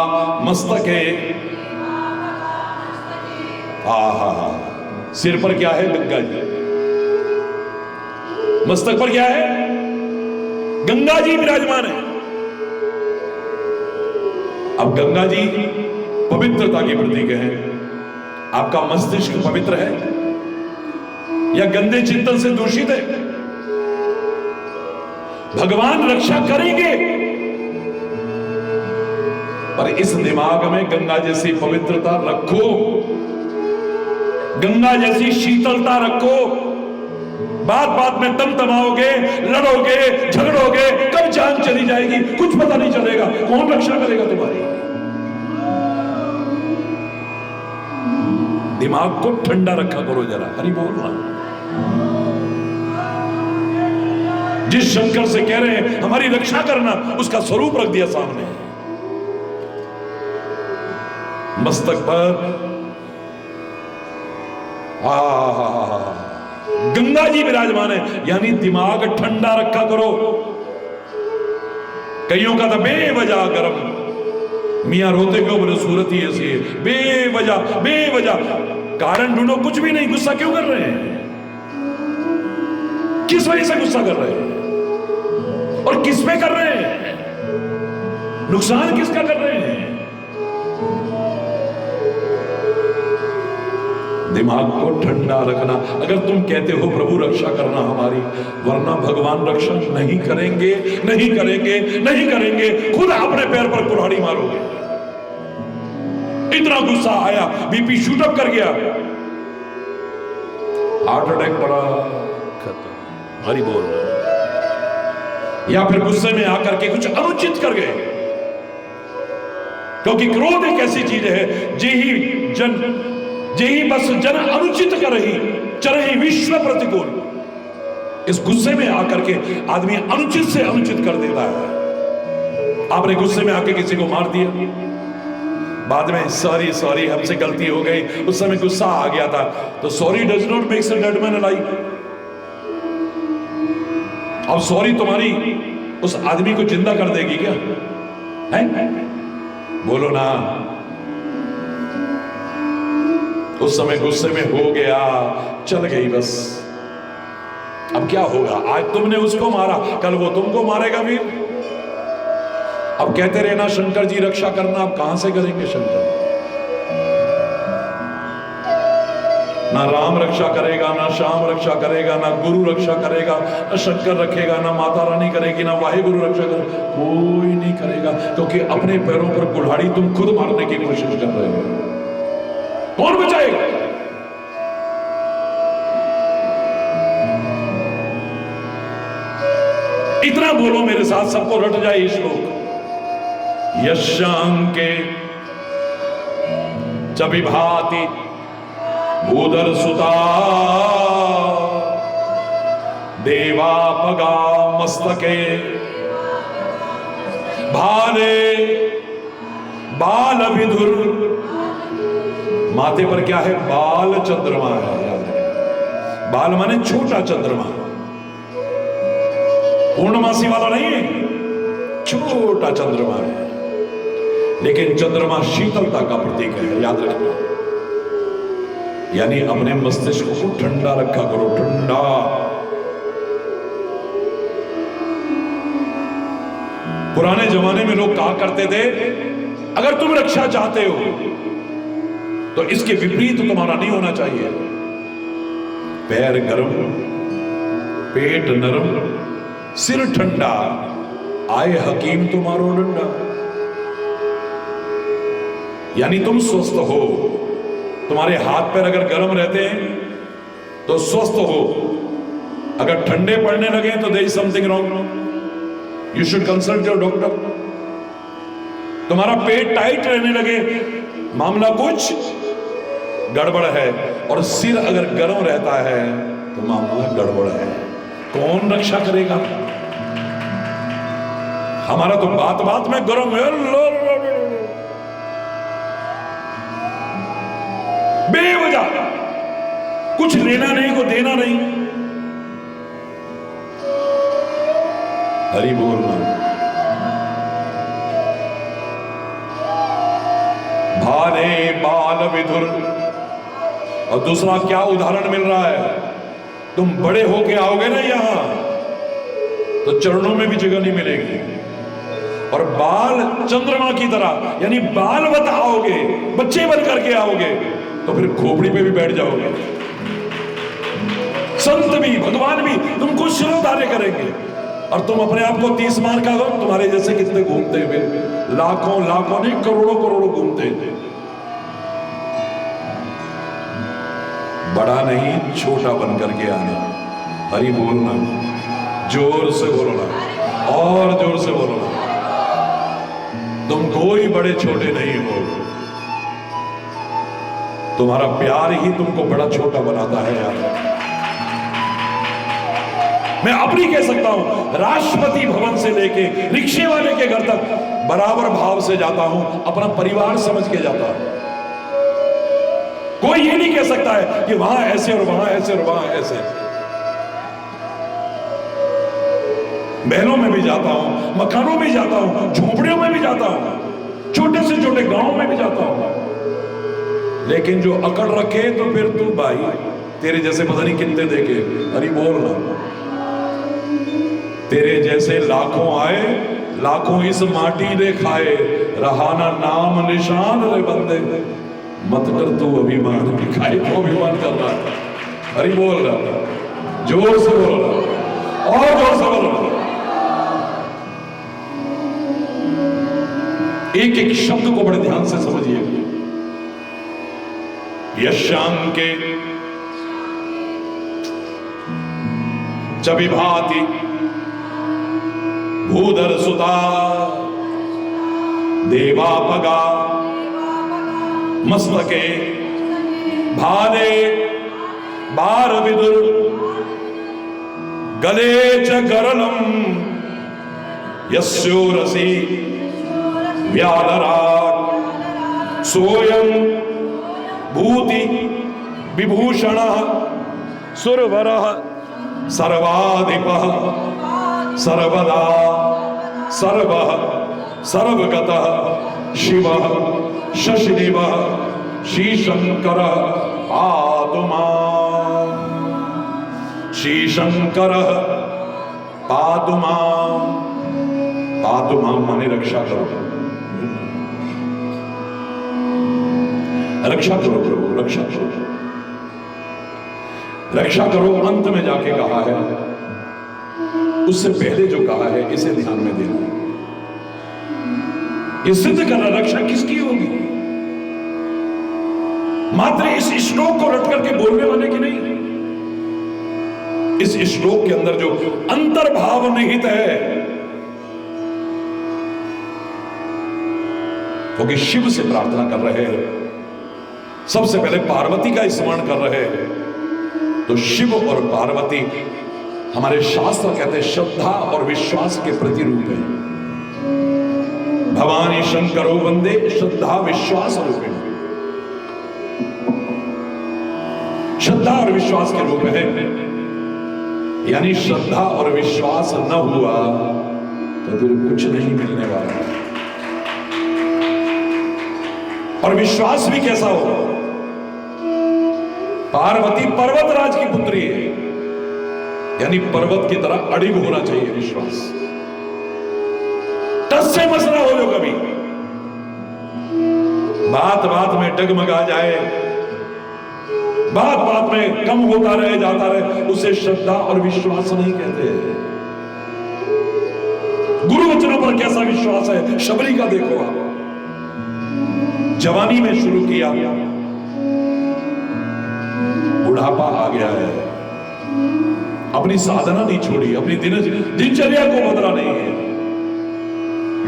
S2: मस्तके। आहा, सिर पर क्या है? गंगा जी। मस्तक पर क्या है? गंगा जी विराजमान है। अब गंगा जी पवित्रता के प्रतीक है। आपका मस्तिष्क पवित्र है या गंदे चिंतन से दूषित है? भगवान रक्षा करेंगे, पर इस दिमाग में गंगा जैसी पवित्रता रखो, गंगा जैसी शीतलता रखो। बात बात में तमतमाओगे, लड़ोगे, झगड़ोगे, कब जान चली जाएगी कुछ पता नहीं चलेगा। कौन रक्षा करेगा तुम्हारी? दिमाग को ठंडा रखा करो जरा। हरि बोल रहा। जिस शंकर से कह रहे हैं हमारी रक्षा करना, उसका स्वरूप रख दिया सामने। मस्तक पर गंगा जी विराजमान है, यानी दिमाग ठंडा रखा करो। कईयों का था बेवजह गरम, मियां रोते क्यों? बोले सूरत ही ऐसी है, बेवजह बेवजह कारण ढूंढो। कुछ भी नहीं, गुस्सा क्यों कर रहे हैं? किस वजह से गुस्सा कर रहे हैं और किस पे कर रहे हैं? नुकसान किसका कर रहे हैं? दिमाग को ठंडा रखना। अगर तुम कहते हो प्रभु रक्षा करना हमारी, वरना भगवान रक्षा नहीं करेंगे, नहीं करेंगे, नहीं करेंगे। खुद अपने पैर पर कुल्हाड़ी मारोगे। इतना गुस्सा आया, बीपी शूट अप कर गया, हार्ट अटैक पड़ा, खत्म। हरि बोल। या फिर गुस्से में आकर के कुछ अनुचित कर गए, क्योंकि क्रोध एक ऐसी चीज है जेहि बस जन अनुचित करही चरहि विश्व प्रतिकूल। इस गुस्से में आकर के आदमी अनुचित से अनुचित कर देता है। आपने गुस्से में आके किसी को मार दिया, बाद में सॉरी सॉरी हमसे गलती हो गई, उस समय गुस्सा आ गया था, तो sorry does not make a dead man alive. अब सॉरी तुम्हारी उस आदमी को जिंदा कर देगी क्या? है? बोलो ना। उस समय गुस्से में हो गया, चल गई बस। अब क्या होगा? आज तुमने उसको मारा, कल वो तुमको मारेगा भी। अब कहते रहना शंकर जी रक्षा करना, अब कहां से करेंगे शंकर? ना राम रक्षा करेगा, ना श्याम रक्षा करेगा, ना गुरु रक्षा करेगा, ना शंकर रखेगा, ना माता रानी करेगी, ना वाहिगुरु रक्षा करेगा, कोई नहीं करेगा। क्योंकि अपने पैरों पर कुल्हाड़ी तुम खुद मारने की कोशिश कर रहे हो। कौन बचाएगा? इतना बोलो मेरे साथ, सबको रट जाए ये श्लोक। यशांके च विभाति भूधर सुता देवा पगा मस्तके भाले बाल विधुर माथे पर क्या है? बाल चंद्रमा है, याद रखें। बाल माने छोटा चंद्रमा, पूर्णमासी वाला नहीं है, छोटा चंद्रमा है। लेकिन चंद्रमा शीतलता का प्रतीक है, याद रखना। यानी अपने मस्तिष्क को ठंडा रखा करो, ठंडा। पुराने जमाने में लोग कहा करते थे, अगर तुम रक्षा चाहते हो तो इसके विपरीत तुम्हारा नहीं होना चाहिए। पैर गर्म, पेट नरम, सिर ठंडा, आए हकीम तुम्हारो डंडा। यानी तुम स्वस्थ हो, तुम्हारे हाथ पैर अगर गर्म रहते हैं तो स्वस्थ हो, अगर ठंडे पड़ने लगे तो there is something wrong, you should consult your doctor. तुम्हारा पेट टाइट रहने लगे, मामला कुछ गड़बड़ है। और सिर अगर गर्म रहता है तो मामला गड़बड़ है। कौन रक्षा करेगा? हमारा तो बात बात में गर्म है, बेवजह, कुछ लेना नहीं को देना नहीं। हरि बोलना। भाले बाल विधुर। और दूसरा क्या उदाहरण मिल रहा है? तुम बड़े होके आओगे ना यहां तो चरणों में भी जगह नहीं मिलेगी। और बाल चंद्रमा की तरह, यानी बालवत आओगे, बच्चे बन करके आओगे तो फिर खोपड़ी पे भी बैठ जाओगे। संत भी, भगवान भी तुमको शिरोधार्य करेंगे। और तुम अपने आप को 30 मार का दो, तुम्हारे जैसे कितने घूमते हुए, लाखों लाखों नहीं, करोड़ों करोड़ों घूमते। बड़ा नहीं, छोटा बन करके आना। हरि बोलना, जोर से बोलना, और जोर से बोलना। तुम कोई बड़े छोटे नहीं हो, तुम्हारा प्यार ही तुमको बड़ा छोटा बनाता है। यार मैं अपनी कह सकता हूं, राष्ट्रपति भवन से लेके रिक्शे वाले के घर तक बराबर भाव से जाता हूं, अपना परिवार समझ के जाता हूं। कोई ये नहीं कह सकता है कि वहां ऐसे और वहां ऐसे और वहां ऐसे। महलों में भी जाता हूं, मकानों में जाता हूं, झोपड़ियों में भी जाता हूं, छोटे से छोटे गांव में भी जाता हूं। लेकिन जो अकड़ रखे तो फिर तू भाई, तेरे जैसे पता नहीं कितने देखे। अरे बोल ना, तेरे जैसे लाखों आए, लाखों इस माटी ने खाए, रहा ना नाम निशान रे बंदे। मत कर तू अभिमान, दिखाई तो अभिमान कर रहा है। हरि बोल रहा, जोर से बोल रहा, और जोर से बोल रहा। एक एक शब्द को बड़े ध्यान से समझिए। यशांके चविभाति भूधर सुता देवापगा मस्तके भाले बार विदुर गले च गरलम यस्योरसी व्यालराट सोयम भूति विभूषण सुरवर सर्वाधिपः सर्वदा सर्वः सर्वगतः शिवः शशिदेवः श्रीशंकरः पातु माम्। श्रीशंकरः पातु माम्। पातु माम् माने रक्षा करो, रक्षा करो प्रभु, रक्षा करो, रक्षा करो। अंत में जाके कहा है, उससे पहले जो कहा है इसे ध्यान में देना। ये सिद्ध करना रक्षा किसकी होगी? मात्र इस श्लोक को रट करके बोलने वाले की नहीं। इस श्लोक के अंदर जो अंतर्भाव निहित है, क्योंकि शिव से प्रार्थना कर रहे हैं, सबसे पहले पार्वती का स्मरण कर रहे हैं। तो शिव और पार्वती हमारे शास्त्र कहते हैं श्रद्धा और विश्वास के प्रतिरूप है। भवानी शंकरो वंदे श्रद्धा विश्वास रूपेण। श्रद्धा और विश्वास के रूप है। यानी श्रद्धा और विश्वास न हुआ तो फिर कुछ नहीं मिलने वाला। और विश्वास भी कैसा हो? पार्वती पर्वतराज की पुत्री है, यानी पर्वत की तरह अड़िग होना चाहिए विश्वास। टस से मस ना हो जो कभी बात बात में डगमगा जाए, बात बात में कम होता रहे, जाता रहे, उसे श्रद्धा और विश्वास नहीं कहते। गुरु वचनों पर कैसा विश्वास है शबरी का देखो आप। जवानी में शुरू किया, बुढ़ापा आ गया है, अपनी साधना नहीं छोड़ी, अपनी दिनचर्या को बदला नहीं है।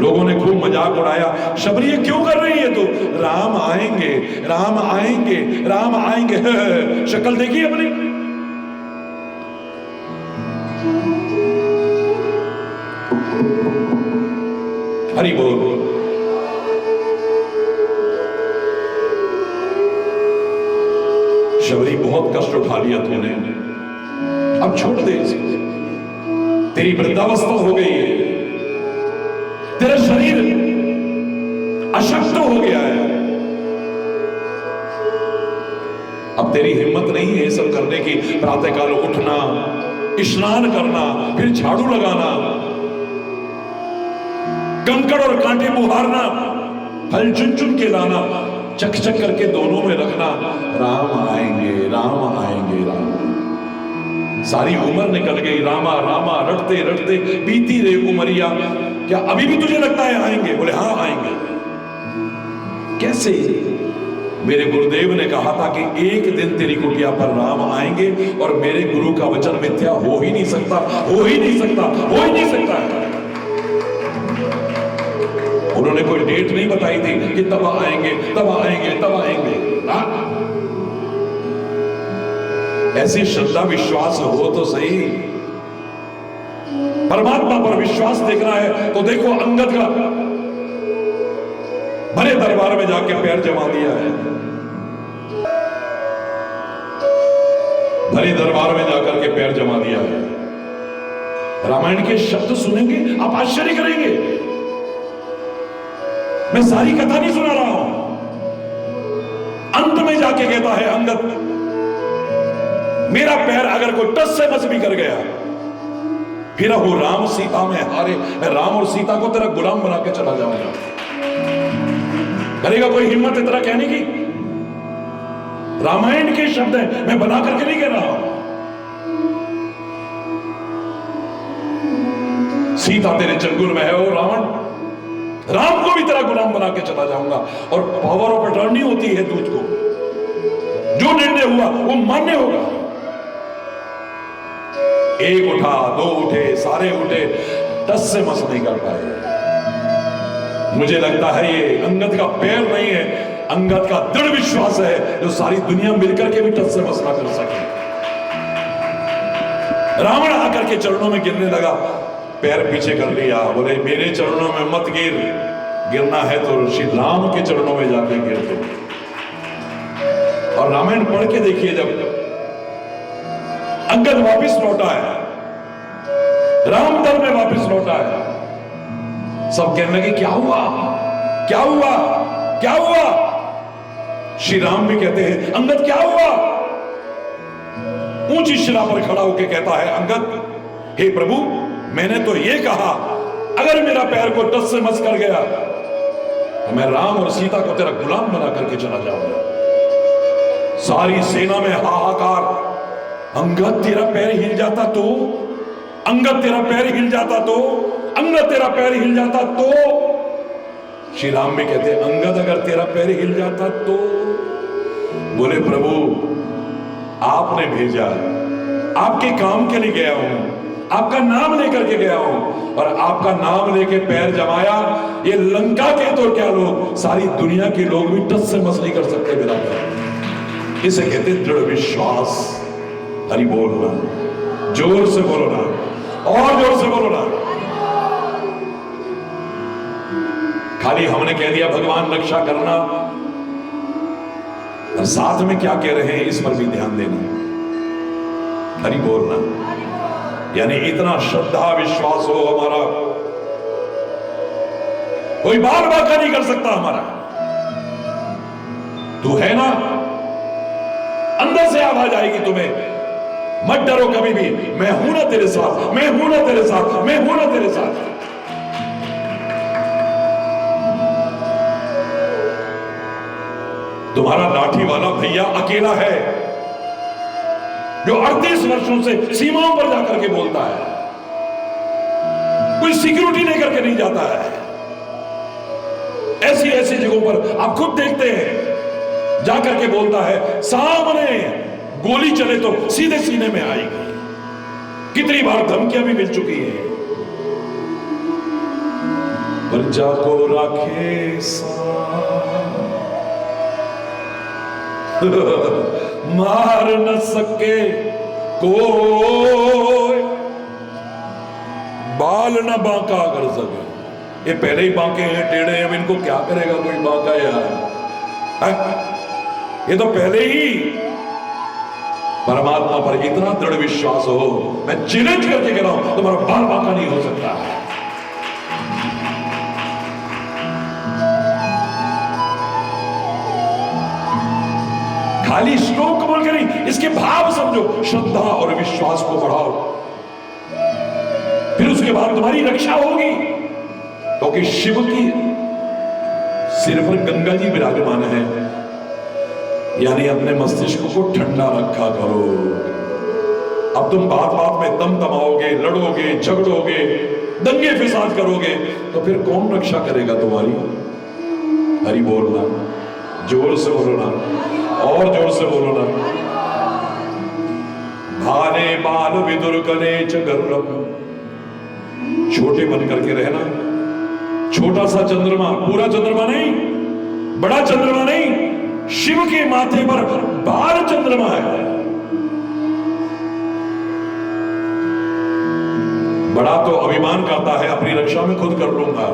S2: लोगों ने खूब मजाक उड़ाया, शबरी ये क्यों कर रही है? तो राम आएंगे, राम आएंगे, राम आएंगे। शक्ल देखी अपनी। हरि बोल। शबरी बहुत कष्ट उठा लिया तूने, अब छोड़ दे इसे। तेरी वृद्धावस्था हो गई है, तेरा शरीर अशक्त हो गया है, अब तेरी हिम्मत नहीं है ये सब करने की। प्रातःकाल उठना, स्नान करना, फिर झाड़ू लगाना, कंकड़ और कांटे बुहारना, फल चुन चुन के लाना, चक चक करके दोनों में रखना। राम आएंगे, राम आएंगे, राम। सारी उम्र निकल गई, रामा रामा रटते रटते बीती रही उमरिया। क्या अभी भी तुझे लगता है आएंगे? बोले हाँ आएंगे। कैसे? मेरे गुरुदेव ने कहा था कि एक दिन तेरी कुटिया पर राम आएंगे, और मेरे गुरु का वचन मिथ्या हो ही नहीं सकता, हो ही नहीं सकता, हो ही नहीं सकता है। उन्होंने कोई डेट नहीं बताई थी कि तब आएंगे, तब आएंगे, तब आएंगे। ऐसी श्रद्धा विश्वास हो तो सही। परमात्मा पर विश्वास देखना है तो देखो, अंगद का भरे दरबार में जाके पैर जमा दिया है, भरे दरबार में जाकर के पैर जमा दिया है। रामायण के शब्द सुनेंगे आप आश्चर्य करेंगे। मैं सारी कथा नहीं सुना रहा हूं। अंत में जाके कहता है अंगद, मेरा पैर अगर कोई टस से मस भी कर गया, फिर वो राम सीता में हारे, मैं राम और सीता को तेरा गुलाम बना के चला जाऊंगा। करेगा कोई हिम्मत है तेरा कहने की? रामायण के शब्द है, मैं बना करके नहीं कह रहा हूं। सीता तेरे चंगुल में है, ओ रावण, राम को भी तेरा गुलाम बना के चला जाऊंगा। और पावर ऑफ अटॉर्नी होती है दूत को, जो निर्णय हुआ वो मान्य होगा। एक उठा, दो उठे, सारे उठे, टस से मस नहीं कर पाए। मुझे लगता है ये अंगद का पैर नहीं है, अंगद का दृढ़ विश्वास है, जो सारी दुनिया मिलकर के भी टस से मस ना कर सके। रावण आकर के चरणों में गिरने लगा, पैर पीछे कर लिया, बोले मेरे चरणों में मत गिर, गिरना है तो श्री राम के चरणों में जाके गिर दो। और रामायण पढ़ के देखिए, जब अंगद वापिस लौटा है, रामदल में वापिस लौटा है, सब कहने लगे क्या हुआ, क्या हुआ, क्या हुआ? श्री राम भी कहते हैं अंगद क्या हुआ? ऊंची शिला पर खड़ा होकर कहता है अंगद, हे प्रभु, मैंने तो ये कहा अगर मेरा पैर को टस से मस कर गया तो मैं राम और सीता को तेरा गुलाम बना करके चला जाऊंगा। सारी सेना में हाहाकार, अंगद तेरा पैर हिल जाता तो, अंगद तेरा पैर हिल जाता तो, अंगद तेरा पैर हिल जाता तो। श्री राम भी कहते अंगद अगर तेरा पैर हिल जाता तो। बोले प्रभु आपने भेजा, आपके काम के लिए गया हूं, आपका नाम लेकर के गया हूं, और आपका नाम लेके पैर जमाया। ये लंका के तो क्या लोग, सारी दुनिया के लोग भी टस से मस नहीं कर सकते मेरा पैर। इसे कहते दृढ़ विश्वास। हरि बोल ना, जोर से बोलो ना, और जोर से बोलो ना। खाली हमने कह दिया भगवान रक्षा करना, और साथ में क्या कह रहे हैं इस पर भी ध्यान देना। हरि बोलना, यानी इतना श्रद्धा विश्वास हो हमारा, कोई बार बाका नहीं कर सकता हमारा। तू है ना, अंदर से आवाज आएगी तुम्हें, मत डरो कभी भी, मैं हूं ना तेरे साथ, मैं हूं ना तेरे साथ, मैं हूं ना तेरे साथ। तुम्हारा लाठी वाला भैया अकेला है जो 38 वर्षों से सीमाओं पर जाकर के बोलता है, कोई सिक्योरिटी लेकर के नहीं जाता है। ऐसी ऐसी जगहों पर आप खुद देखते हैं, जाकर के बोलता है, सामने गोली चले तो सीधे सीने में आएगी। कितनी बार धमकियां भी मिल चुकी है। प्रजा को राखे मार न सके कोई, बाल न बांका कर सके। ये पहले ही बांके हैं, टेढ़े हैं, अब इनको क्या करेगा कोई बांका यार। ये तो पहले ही परमात्मा पर इतना दृढ़ विश्वास हो, मैं चैलेंज करके कह रहा हूं, तुम्हारा बाल बांका नहीं हो सकता है। खाली श्लोक बोल के नहीं, इसके भाव समझो, श्रद्धा और विश्वास को बढ़ाओ, फिर उसके बाद तुम्हारी रक्षा होगी। क्योंकि शिव की सिर पर गंगा जी विराजमान है, यानी अपने मस्तिष्क को ठंडा रखा करो। अब तुम बात बात में दम दमाओगे, लड़ोगे, झगड़ोगे, दंगे फिसाद करोगे, तो फिर कौन रक्षा करेगा तुम्हारी। हरि बोलना, जोर से बोलो ना, और जोर से बोलो ना। भाले बाल विदुर कलेच गर्भ, छोटे बन करके रहना। छोटा सा चंद्रमा, पूरा चंद्रमा नहीं, बड़ा चंद्रमा नहीं, शिव के माथे पर बाल चंद्रमा है। बड़ा तो अभिमान करता है, अपनी रक्षा में खुद कर लूंगा।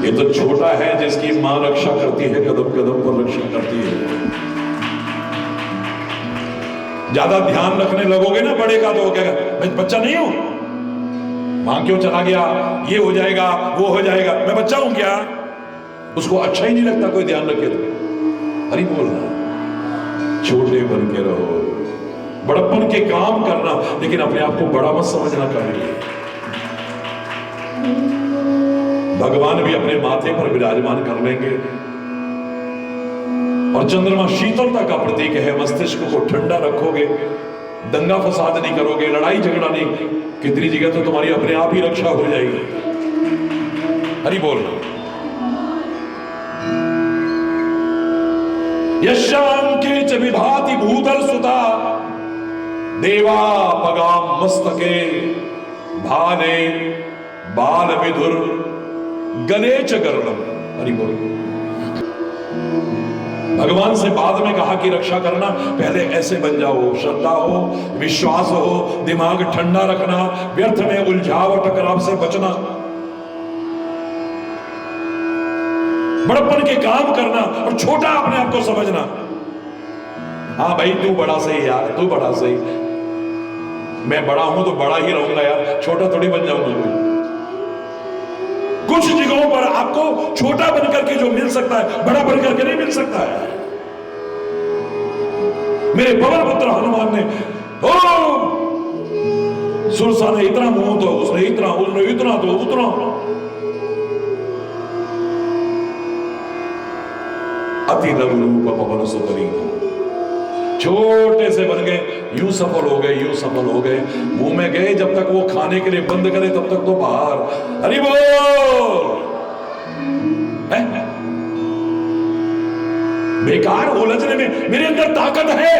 S2: ये तो छोटा है जिसकी मां रक्षा करती है, कदम कदम पर रक्षा करती है। ज्यादा ध्यान रखने लगोगे ना बड़े का, तो वो कहेगा मैं बच्चा नहीं हूं, वहां क्यों चला गया, ये हो जाएगा, वो हो जाएगा, मैं बच्चा हूं क्या। उसको अच्छा ही नहीं लगता कोई ध्यान रखे तो। हरि बोलना, छोटे बन के रहो, बड़प्पन के काम करना, लेकिन अपने आप को बड़ा मत समझना कभी। भगवान भी अपने माथे पर विराजमान कर लेंगे। और चंद्रमा शीतलता का प्रतीक है, मस्तिष्क को ठंडा रखोगे, दंगा फसाद नहीं करोगे, लड़ाई झगड़ा नहीं, कितनी जगह तो तुम्हारी अपने आप ही रक्षा हो जाएगी। हरि बोलना, यशां के च विभाति भूतल सुता, देवा पगाम मस्तके, भाले बाल विधुर गले च गर्णम। हरि बोल। भगवान से बाद में कहा कि रक्षा करना, पहले ऐसे बन जाओ, श्रद्धा हो, विश्वास हो, दिमाग ठंडा रखना, व्यर्थ में उलझाव और टकराव से बचना, बड़प्पन के काम करना और छोटा अपने आप को समझना। हाँ भाई तू बड़ा सही यार, तू बड़ा सही, मैं बड़ा हूं तो बड़ा ही रहूंगा यार, छोटा थोड़ी बन जाऊंगा कोई। कुछ जगहों पर आपको छोटा बनकर के जो मिल सकता है, बड़ा बनकर के नहीं मिल सकता है। मेरे पवन पुत्र हनुमान ने, सुरसा ने इतना मुंह तो उसने इतना, उसने इतना तो उतना, अति लघु रूप पवन सुतरी, छोटे से बन गए, यूं सफल हो गए, यूं सफल हो गए। मुंह में गए, जब तक वो खाने के लिए बंद करे तब तक तो बाहर। हरि बोल। बेकार उलझने में मेरे अंदर ताकत है,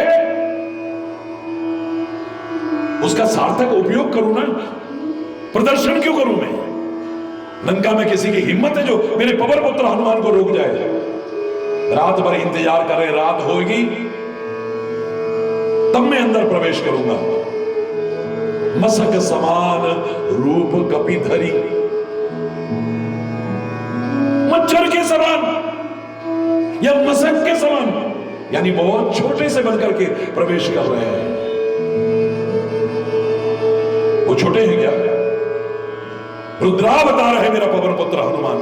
S2: उसका सार्थक उपयोग करूं ना, प्रदर्शन क्यों करूं मैं। लंका में किसी की हिम्मत है जो मेरे पवन पुत्र हनुमान को रोक जाए। रात भर इंतजार करें, रात होगी तब मैं अंदर प्रवेश करूंगा। मसक समान रूप कपिधरी, मच्छर के समान या मसक के समान, यानी बहुत छोटे से बनकर के प्रवेश कर रहे हैं। वो छोटे हैं क्या? रुद्रावतार है मेरा पवन पुत्र हनुमान।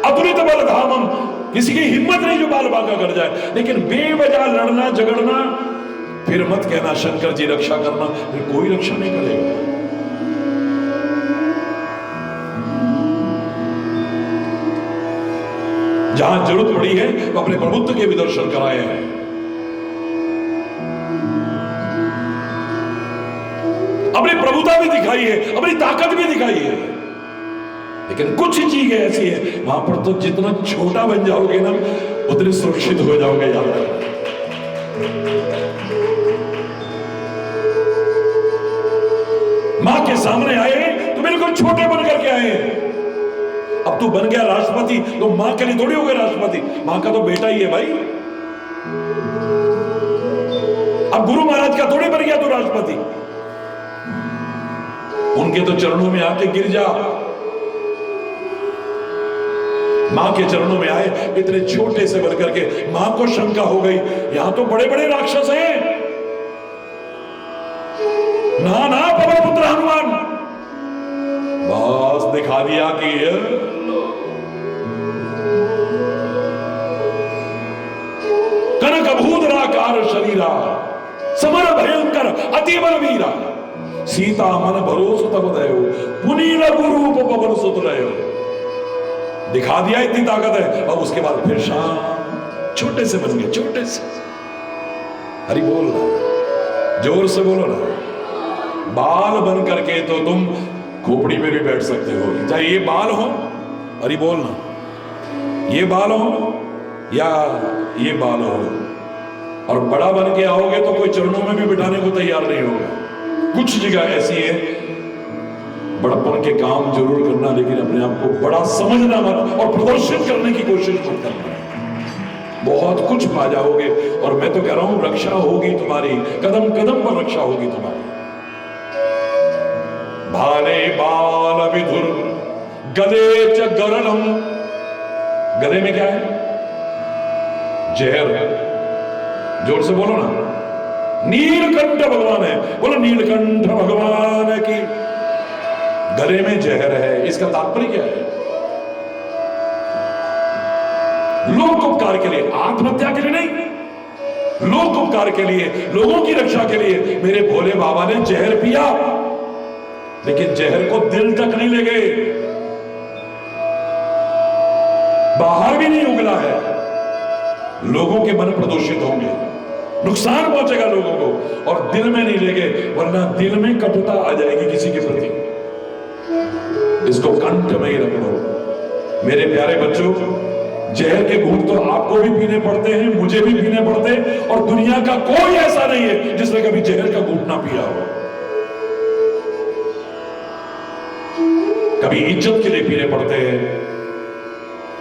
S2: अतुलित बल धामम, किसी की हिम्मत नहीं जो बाल बांका कर जाए। लेकिन बेवजह लड़ना झगड़ना, फिर मत कहना शंकर जी रक्षा करना, फिर कोई रक्षा नहीं करेगा। जहां जरूरत पड़ी है वो अपने प्रभुत्व के भी दर्शन कराए हैं। अपनी प्रभुता भी दिखाई है, अपनी ताकत भी दिखाई है। लेकिन कुछ चीजें ऐसी है वहां पर तो जितना छोटा बन जाओगे ना उतने सुरक्षित हो जाओगे। याद रखना, मां के सामने आए तो बिल्कुल छोटे बन करके आए। अब तू बन गया राष्ट्रपति तो मां के लिए थोड़ी हो गया राष्ट्रपति, मां का तो बेटा ही है भाई। अब गुरु महाराज का थोड़ी बन गया तू राष्ट्रपति, उनके तो चरणों में आके गिर जा। मां के चरणों में आए, इतने छोटे से बनकर के मां को शंका हो गई, यहां तो बड़े बड़े राक्षस हैं। ना ना पवन पुत्र हनुमान, बस दिखा दिया कि कनक भूधराकार शरीरा समर भयंकर अति बलवीरा सीता मन भरोस तब दयो पुनि लघु रूप पवन सुत रहो। दिखा दिया इतनी ताकत है। और उसके बाद फिर शाम छोटे से बन गए, छोटे से। हरि बोल ना, जोर से बोलो ना। बाल बन करके तो तुम खोपड़ी में भी बैठ सकते हो, चाहे ये बाल हो, हरि बोल ना, ये बाल हो या ये बाल हो। और बड़ा बन के आओगे तो कोई चरणों में भी बिठाने को तैयार नहीं होगा। कुछ जगह ऐसी है बड़पन के काम जरूर करना, लेकिन अपने आप को बड़ा समझना मत और प्रदर्शित करने की कोशिश मत करना। बहुत कुछ पा जाओगे। और मैं तो कह रहा हूं रक्षा होगी तुम्हारी, कदम कदम पर रक्षा होगी तुम्हारी। भाले बाल विधुर गले च गरलम, गले में क्या है? जहर। जोर से बोलो ना, नीलकंठ भगवान है, बोलो नीलकंठ भगवान की गले में जहर है। इसका तात्पर्य क्या है? लोकोपकार के लिए, आत्महत्या के लिए नहीं, लोकोपकार के लिए, लोगों की रक्षा के लिए मेरे भोले बाबा ने जहर पिया। लेकिन जहर को दिल तक नहीं ले गए, बाहर भी नहीं उगला है। लोगों के मन प्रदूषित होंगे, नुकसान पहुंचेगा लोगों को, और दिल में नहीं ले गए, वरना दिल में कटुता आ जाएगी किसी के प्रति। इसको कंठ में ही रख लो मेरे प्यारे बच्चों। जहर के घूंट तो आपको भी पीने पड़ते हैं, मुझे भी पीने पड़ते हैं, और दुनिया का कोई ऐसा नहीं है जिसने कभी जहर का घूंट ना पिया हो। कभी इज्जत के लिए पीने पड़ते हैं,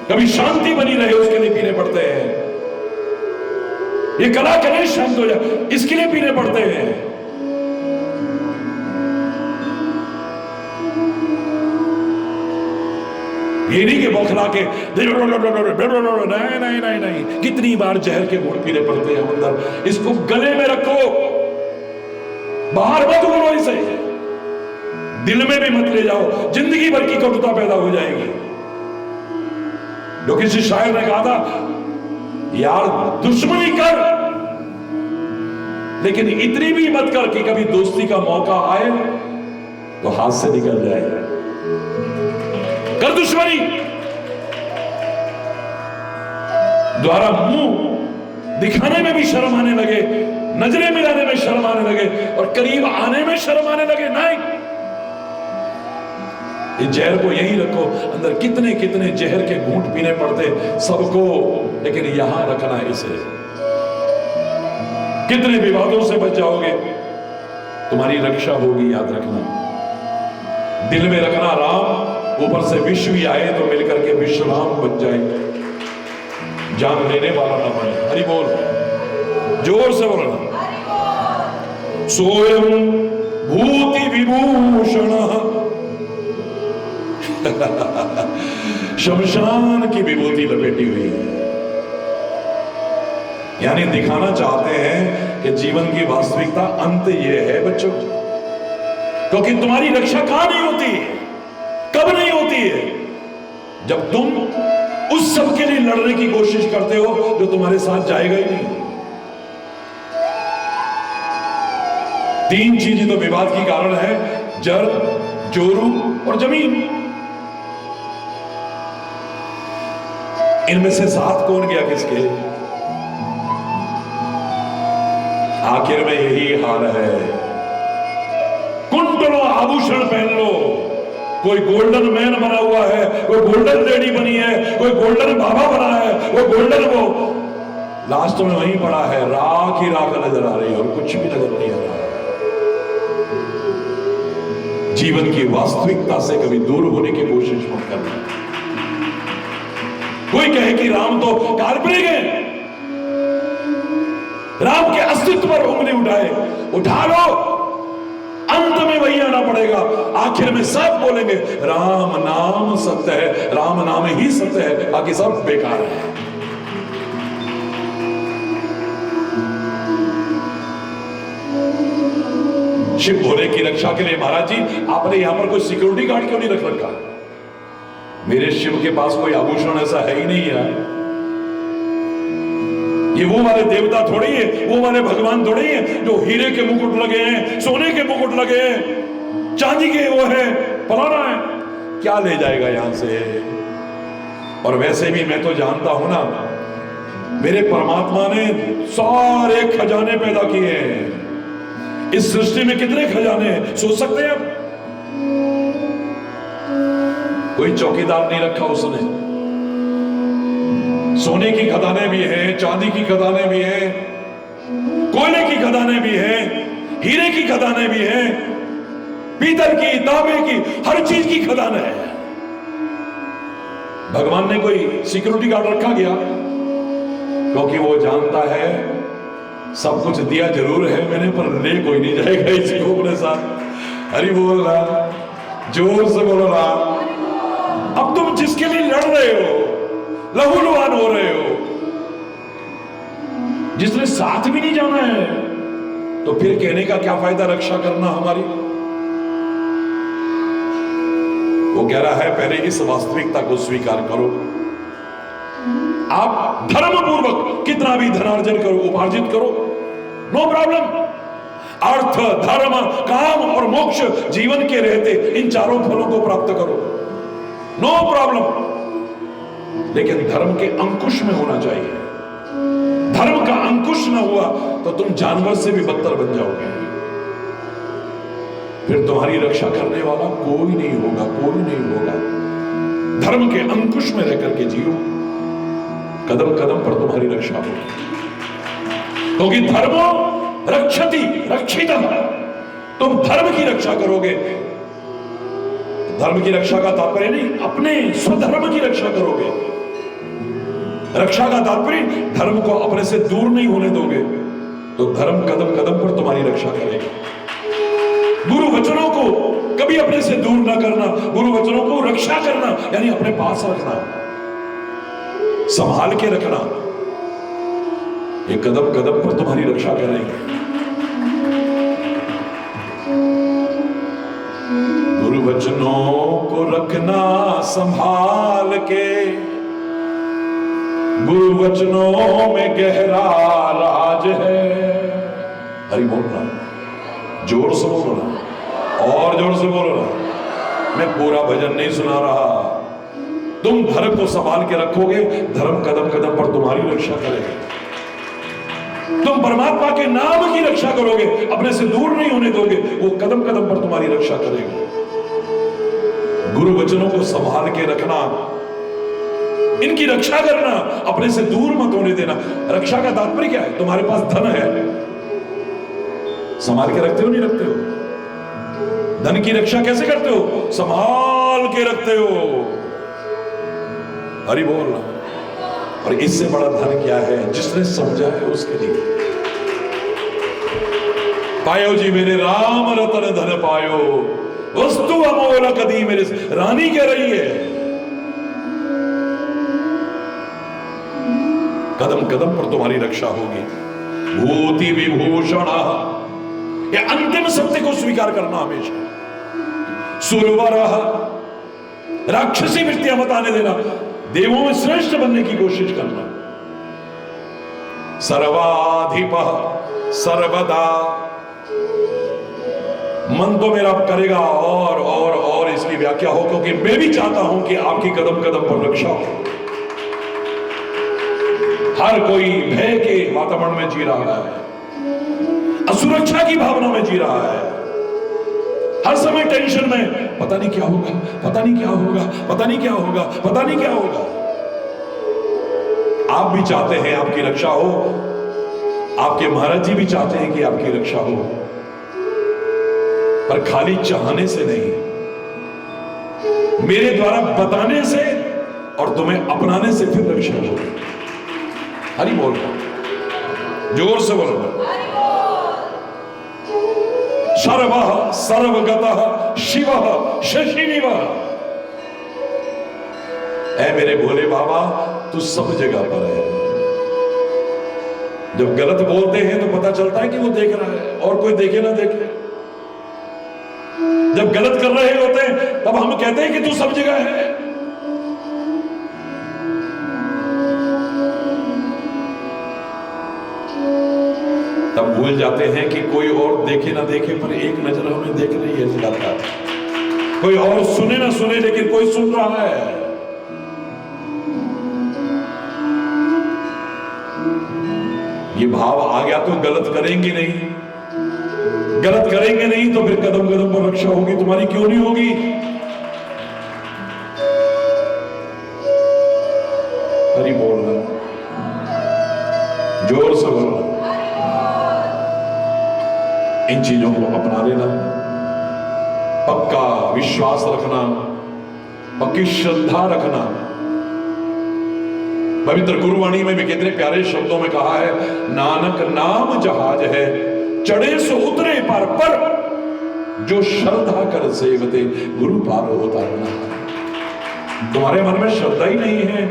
S2: कभी शांति बनी रहे उसके लिए पीने पड़ते हैं, ये कला कलेश शांत हो जाए इसके लिए पीने पड़ते हैं। ये नहीं कि बौखला के नहीं नहीं नहीं, कितनी बार जहर के घूंट पीने पड़ते हैं अंदर। इसको गले में रखो, बाहर मत उगलो इसे, दिल में भी मत ले जाओ, जिंदगी भर की कटुता पैदा हो जाएगी। जो किसी शायर ने कहा था, यार दुश्मनी कर लेकिन इतनी भी मत कर कि कभी दोस्ती का मौका आए तो हाथ से निकल जाए। कर दुश्मनी, द्वारा मुंह दिखाने में भी शर्म आने लगे, नजरें मिलाने में शर्म आने लगे, और करीब आने में शर्म आने लगे। नहीं, इस जहर को यहीं रखो। अंदर कितने कितने जहर के घूंट पीने पड़ते सबको, लेकिन यहां रखना इसे। कितने विवादों से बच जाओगे, तुम्हारी रक्षा होगी, याद रखना। दिल में रखना राम, ऊपर से विश्व ही आए तो मिलकर के विश्व राम बन जाएंगे, जान लेने वाला ना बने। हरि बोल, जोर से बोलना। सोयम भूति विभूषण, शमशान की विभूति लपेटी हुई है। यानी दिखाना चाहते हैं कि जीवन की वास्तविकता अंत यह है बच्चों, क्योंकि तुम्हारी रक्षा कहां नहीं होती है, कब नहीं होती है, जब तुम उस सब के लिए लड़ने की कोशिश करते हो जो तुम्हारे साथ जाएगा ही नहीं। तीन चीजें तो विवाद की कारण है, जड़, जोरू और जमीन। इनमें से साथ कौन गया किसके? आखिर में यही हाल है। कुंडलों आभूषण पहन लो, कोई गोल्डन मैन बना हुआ है, कोई गोल्डन लेडी बनी है, कोई गोल्डन बाबा बना है, कोई गोल्डन वो, लास्ट में वहीं पड़ा है, राख ही राख नजर आ रही है और कुछ भी नजर नहीं आ रहा। जीवन की वास्तविकता से कभी दूर होने की कोशिश मत करना। कोई कहे कि राम तो काल्पनिक है, राम के अस्तित्व पर उंगली उठा लो, अंत में वही आना पड़ेगा। आखिर में सब बोलेंगे राम नाम सत्य है, राम नाम ही सत्य है, बाकी सब बेकार है। शिव भोले की रक्षा के लिए महाराज जी आपने यहां पर कोई सिक्योरिटी गार्ड क्यों नहीं रख रखा? मेरे शिव के पास कोई आभूषण ऐसा है ही नहीं है। ये वो वाले देवता थोड़ी है, वो वाले भगवान थोड़ी है जो हीरे के मुकुट लगे हैं, सोने के मुकुट लगे हैं, चांदी के वो है, फलाना है। क्या ले जाएगा यहां से? और वैसे भी मैं तो जानता हूं ना, मेरे परमात्मा ने सारे खजाने पैदा किए हैं। इस सृष्टि में कितने खजाने हैं सोच सकते हैं आप? कोई चौकीदार नहीं रखा उसने। सोने की खदानें भी हैं, चांदी की खदानें भी हैं, कोयले की खदानें भी हैं, हीरे की खदानें भी हैं, पीतल की, तांबे की, हर चीज की खदान है। भगवान ने कोई सिक्योरिटी गार्ड रखा गया? क्योंकि वो जानता है सब कुछ दिया जरूर है मैंने, पर ले कोई नहीं जाएगा इसको अपने साथ। हरि बोल रहा, जोर से बोल रहा। अब तुम जिसके लिए लड़ रहे हो, लहूलुहान हो रहे हो, जिसने साथ भी नहीं जाना है, तो फिर कहने का क्या फायदा रक्षा करना हमारी? वो कह रहा है पहले इस वास्तविकता को स्वीकार करो। आप धर्म पूर्वक कितना भी धनार्जन करो, उपार्जित करो, नो प्रॉब्लम। अर्थ, धर्म, काम और मोक्ष जीवन के रहते इन चारों फलों को प्राप्त करो, नो प्रॉब्लम। लेकिन धर्म के अंकुश में होना चाहिए। धर्म का अंकुश ना हुआ तो तुम जानवर से भी बदतर बन जाओगे। फिर तुम्हारी रक्षा करने वाला कोई नहीं होगा, कोई नहीं होगा। धर्म के अंकुश में रह करके जियो, कदम कदम पर तुम्हारी रक्षा होगी। क्योंकि धर्मो रक्षति रक्षितम्, तुम धर्म की रक्षा करोगे। धर्म की रक्षा का तात्पर्य नहीं, अपने स्वधर्म की रक्षा करोगे। रक्षा का तात्पर्य धर्म को अपने से दूर नहीं होने दोगे, तो धर्म कदम कदम पर तुम्हारी रक्षा करेगा। गुरु वचनों को कभी अपने से दूर ना करना, गुरु वचनों को रक्षा करना यानी अपने पास रखना, संभाल के रखना। ये कदम कदम पर तुम्हारी रक्षा करेंगे। गुरु वचनों को रखना संभाल के, गुरु वचनों में गहरा राज है। हरि बोलना, जोर से बोलना, और जोर से बोलना। मैं पूरा भजन नहीं सुना रहा। तुम धर्म को संभाल के रखोगे, धर्म कदम कदम पर तुम्हारी रक्षा करेगा। तुम परमात्मा के नाम की रक्षा करोगे, अपने से दूर नहीं होने दोगे, वो कदम कदम पर तुम्हारी रक्षा करेगा। गुरु वचनों को संभाल के रखना, इनकी रक्षा करना, अपने से दूर मत होने देना। रक्षा का तात्पर्य क्या है? तुम्हारे पास धन है, संभाल के रखते हो नहीं रखते हो? धन की रक्षा कैसे करते हो? संभाल के रखते हो। हरि बोल। और इससे बड़ा धन क्या है? जिसने समझा है उसके लिए। पायो जी मेरे राम रतन धन पायो, वस्तु अमोल कदी मेरे। रानी कह रही है, कदम कदम पर तुम्हारी रक्षा होगी। भूति विभूषण, ये अंतिम सत्य को स्वीकार करना हमेशा। सुरवर, राक्षसी वृत्तियां मत आने देना, देवों में श्रेष्ठ बनने की कोशिश करना। सर्वाधिप, सर्वदा, मन तो मेरा करेगा और इसकी व्याख्या हो, क्योंकि मैं भी चाहता हूं कि आपकी कदम कदम पर रक्षा हो। हर कोई भय के वातावरण में जी रहा है, असुरक्षा की भावना में जी रहा है, हर समय टेंशन में, पता नहीं क्या होगा, पता नहीं क्या होगा, पता नहीं क्या होगा, पता नहीं क्या होगा। आप भी चाहते हैं आपकी रक्षा हो, आपके महाराज जी भी चाहते हैं कि आपकी रक्षा हो, पर खाली चाहने से नहीं, मेरे द्वारा बताने से और तुम्हें अपनाने से फिर रक्षा हो। हरि बोल, जोर से बोलो। सर्वः सर्वगतः शिवः शशिनिवः। ऐ मेरे भोले बाबा, तू सब जगह पर है। जब गलत बोलते हैं तो पता चलता है कि वो देख रहा है, और कोई देखे ना देखे। जब गलत कर रहे होते हैं तब हम कहते हैं कि तू सब जगह है। तब भूल जाते हैं कि कोई और देखे ना देखे, पर एक नजर हमें देख रही है लगातार। कोई और सुने ना सुने, लेकिन कोई सुन रहा है। ये भाव आ गया तो गलत करेंगे नहीं, गलत करेंगे नहीं तो फिर कदम कदम पर रक्षा होगी। तुम्हारी क्यों नहीं होगी? हरि बोलना, जोर से बोलना। इन चीजों को अपना लेना, पक्का विश्वास रखना, पक्की श्रद्धा रखना। पवित्र गुरुवाणी में भी कितने प्यारे शब्दों में कहा है, नानक नाम जहाज है, चढ़े सो उतरे पार, पर जो श्रद्धा कर सेवते गुरु पार होता रहना। तुम्हारे मन में श्रद्धा ही नहीं है,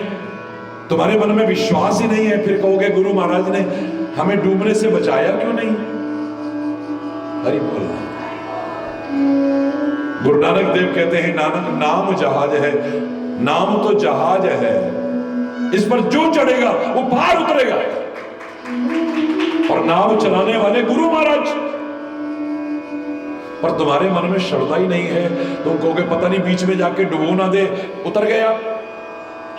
S2: तुम्हारे मन में विश्वास ही नहीं है, फिर कहोगे गुरु महाराज ने हमें डूबने से बचाया क्यों नहीं? हरि बोल। गुरु नानक देव कहते हैं, नानक नाम जहाज है। नाम तो जहाज है, इस पर जो चढ़ेगा वो पार उतरेगा। और नाव चलाने वाले गुरु महाराज। पर तुम्हारे मन में श्रद्धा ही नहीं है, तुम कहोगे पता नहीं बीच में जाके डुबो ना दे, उतर गया।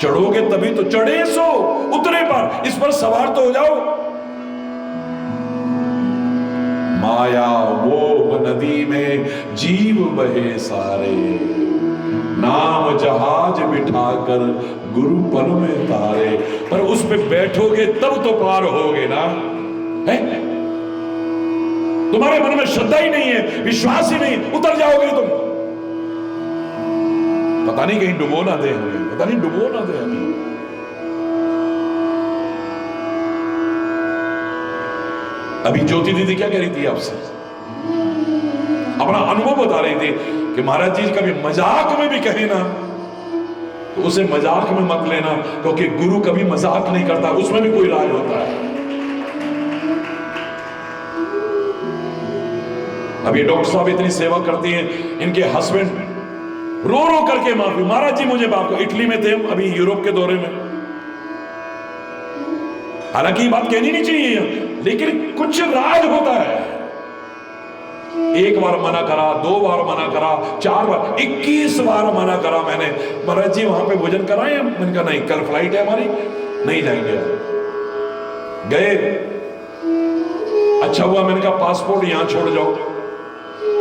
S2: चढ़ोगे तभी तो, चढ़े सो उतरे पार, इस पर सवार तो हो जाओ। माया मोह नदी में जीव बहे सारे, नाम जहाज बिठाकर गुरु पल में तारे। पर उस पे बैठोगे तब तो पार होगे ना। है? तुम्हारे मन में श्रद्धा ही नहीं है, विश्वास ही नहीं, उतर जाओगे तुम। पता नहीं कहीं डुबो ना दे हमें, पता नहीं डुबो ना दे हमें। अभी ज्योति दीदी क्या कह रही थी आपसे? अपना अनुभव बता रही थी कि महाराज जी कभी मजाक में भी कहे ना तो उसे मजाक में मत लेना, क्योंकि गुरु कभी मजाक नहीं करता, उसमें भी कोई राज होता है। अब ये डॉक्टर साहब इतनी सेवा करती हैं, इनके हस्बैंड रो रो करके माफी, महाराज जी मुझे माफ करो। इटली में थे हम अभी यूरोप के दौरे में, हालांकि ये बात कहनी नहीं चाहिए, लेकिन कुछ राज होता है। एक बार मना करा, 2 बार मना करा, 4 बार, 21 बार मना करा मैंने। महाराज जी वहां पे भोजन कराए? मैंने कहा नहीं, कल फ्लाइट है हमारी, नहीं जाएंगे। गए, अच्छा हुआ मैंने कहा पासपोर्ट यहां छोड़ जाओ।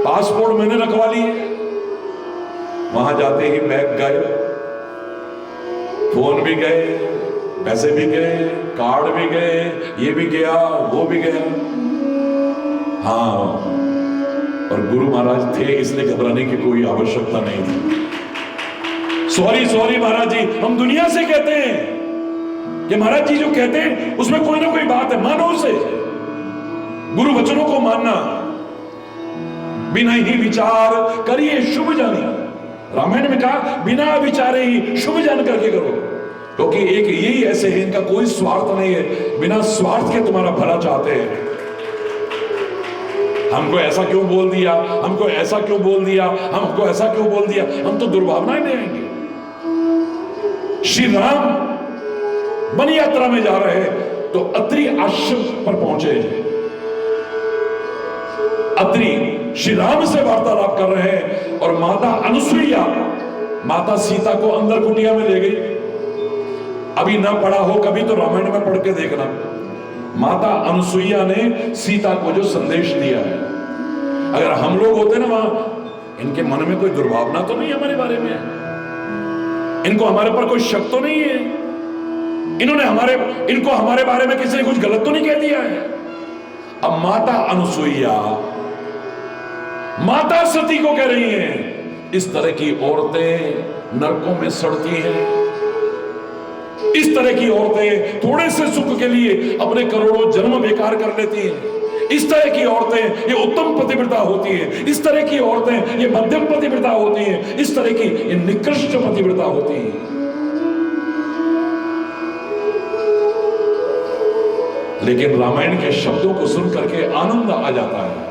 S2: पासपोर्ट मैंने रखवा लिए, वहां जाते ही बैग गए, फोन भी गए, पैसे भी गए, कार्ड भी गए, ये भी गया, वो भी गया। हाँ, और गुरु महाराज थे, इसलिए घबराने की कोई आवश्यकता नहीं थी। सॉरी सॉरी महाराज जी, हम दुनिया से कहते हैं कि महाराज जी जो कहते हैं उसमें कोई ना कोई बात है, मानो उसे। गुरु वचनों को मानना, बिना ही विचार करिए शुभ जानी। रामायण में कहा बिना विचारे ही शुभ जान करके करो, क्योंकि एक यही ऐसे हैं, इनका कोई स्वार्थ नहीं है, बिना स्वार्थ के तुम्हारा भला चाहते हैं। हमको ऐसा क्यों बोल दिया, हमको ऐसा क्यों बोल दिया, हमको ऐसा क्यों बोल दिया, हम तो दुर्भावनाएं ले आएंगे। श्री राम वन यात्रा में जा रहे हैं तो अत्रि आश्रम पर पहुंचे। अत्रि श्री राम से वार्तालाप कर रहे हैं और माता अनुसुईया माता सीता को अंदर कुटिया में ले गई। अभी ना पढ़ा हो कभी तो रामायण में पढ़ के देखना, माता अनुसुईया ने सीता को जो संदेश दिया है। अगर हम लोग होते ना वहां, इनके मन में कोई दुर्भावना तो नहीं हमारे बारे में, इनको हमारे पर कोई शक तो नहीं है, इनको हमारे बारे में किसी ने कुछ गलत तो नहीं कह दिया है। अब माता अनुसुईया माता सती को कह रही हैं, इस तरह की औरतें नरकों में सड़ती हैं, इस तरह की औरतें थोड़े से सुख के लिए अपने करोड़ों जन्म बेकार कर लेती हैं, इस तरह की औरतें ये उत्तम पतिव्रता होती है, इस तरह की औरतें ये मध्यम पतिव्रता होती हैं, इस तरह की ये निकृष्ट पतिव्रता होती है। लेकिन रामायण के शब्दों को सुन करके आनंद आ जाता है।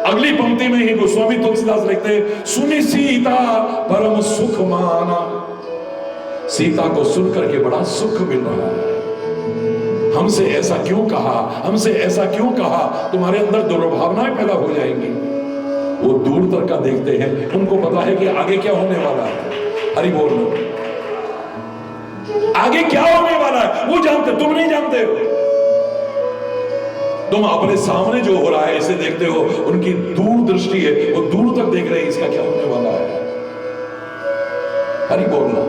S2: अगली पंक्ति में ही गोस्वामी तुलसीदास लिखते हैं, सुनी सीता परम सुख माना। सीता को सुन करके बड़ा सुख मिल रहा है। हमसे ऐसा क्यों कहा, हमसे ऐसा क्यों कहा, तुम्हारे अंदर दुर्भावनाएं पैदा हो जाएंगी। वो दूर तक का देखते हैं, उनको पता है कि आगे क्या होने वाला है। हरि बोल, आगे क्या होने वाला है वो जानते, तुम नहीं जानते हो। तुम अपने सामने जो हो रहा है इसे देखते हो, उनकी दूर दृष्टि है, वो दूर तक देख रहे हैं इसका क्या होने वाला है। हरि बोलना,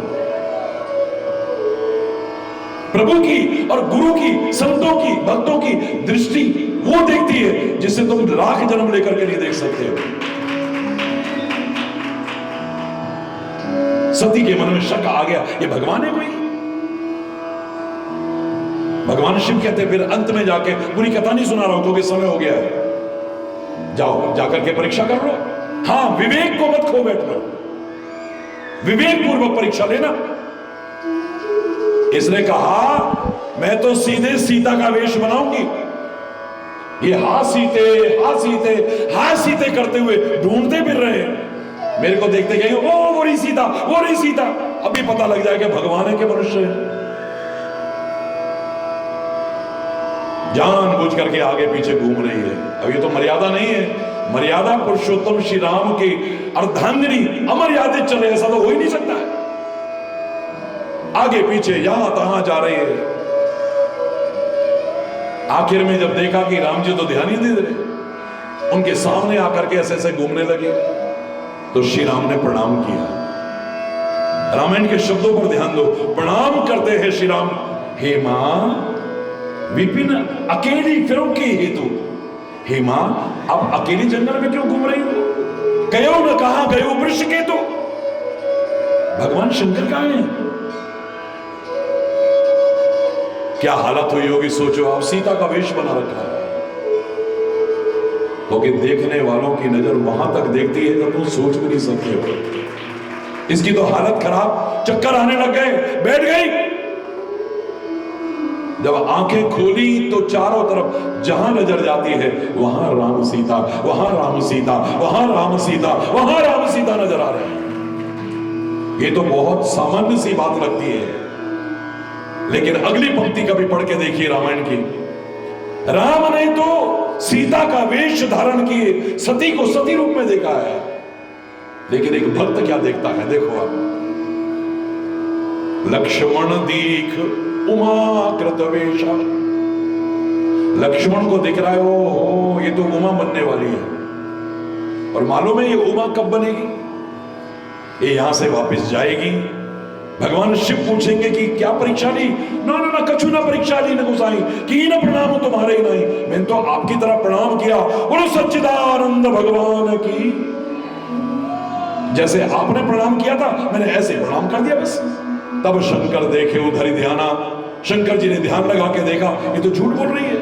S2: प्रभु की और गुरु की, संतों की, भक्तों की दृष्टि वो देखती है जिसे तुम लाख जन्म लेकर के नहीं देख सकते हो। सती के मन में शक आ गया, ये भगवान है कोई। भगवान शिव कहते फिर अंत में जाके, पूरी कथा नहीं सुना रहा हूं क्योंकि समय हो गया है, जाओ जाकर के परीक्षा कर लो। हां, विवेक को मत खो बैठना, विवेक पूर्वक परीक्षा लेना। इसने कहा मैं तो सीधे सीता का वेश बनाऊंगी। ये हा सीते हा सीते हा सीते करते हुए ढूंढते फिर रहे हैं, मेरे को देखते कहेंगे ओ वो रही सीता, वो रही सीता। अभी पता लग जाएगा भगवान है के मनुष्य है। जानबूझ करके आगे पीछे घूम रही है। अब ये तो मर्यादा नहीं है, मर्यादा पुरुषोत्तम श्री राम की अर्धांगिनी अमर्यादित चले, ऐसा तो हो ही नहीं सकता है। आगे पीछे यहां तहां जा रही है। आखिर में जब देखा कि राम जी तो ध्यान ही नहीं दे रहे, उनके सामने आकर के ऐसे ऐसे घूमने लगे, तो श्री राम ने प्रणाम किया। रामायण के शब्दों पर ध्यान दो, प्रणाम करते हैं श्री राम, हे मां विपिन अकेली फिरों के हेतु। हे मां आप अकेली जंगल में क्यों घूम रही हो? गयो न कहा गयो वृक्ष के तो। भगवान शंकर कहां है? क्या हालत हुई होगी सोचो आप, सीता का वेश बना रखा है। क्योंकि देखने वालों की नजर वहां तक देखती है जब तुम सोच भी नहीं सकते हो। इसकी तो हालत खराब, चक्कर आने लग गए, बैठ गई। जब आंखें खोली तो चारों तरफ जहां नजर जाती है वहां राम सीता, वहां राम सीता, वहां राम सीता, वहां राम सीता नजर आ रहे हैं। ये तो बहुत सामान्य सी बात लगती है, लेकिन अगली पंक्ति का भी पढ़ के देखिए रामायण की। राम ने तो सीता का वेश धारण किए सती को सती रूप में देखा है, लेकिन एक भक्त क्या देखता है देखो आप। लक्ष्मण दीख उमा कृत वेशा। लक्ष्मण को दिख रहा है ओ ये तो उमा बनने वाली है, और मालूम है ये उमा कब बनेगी? ये यहां से वापस जाएगी। भगवान शिव पूछेंगे कि क्या परीक्षा ली? ना ना ना कछु ना परीक्षा ली न गुसाई की न प्रणाम तुम्हारे ही नहीं, मैंने तो आपकी तरह प्रणाम किया। बोलो सच्चिदानंद भगवान की। जैसे आपने प्रणाम किया था मैंने ऐसे प्रणाम कर दिया बस। तब शंकर देखे उधर ही ध्याना। शंकर जी ने ध्यान लगा के देखा ये तो झूठ बोल रही है,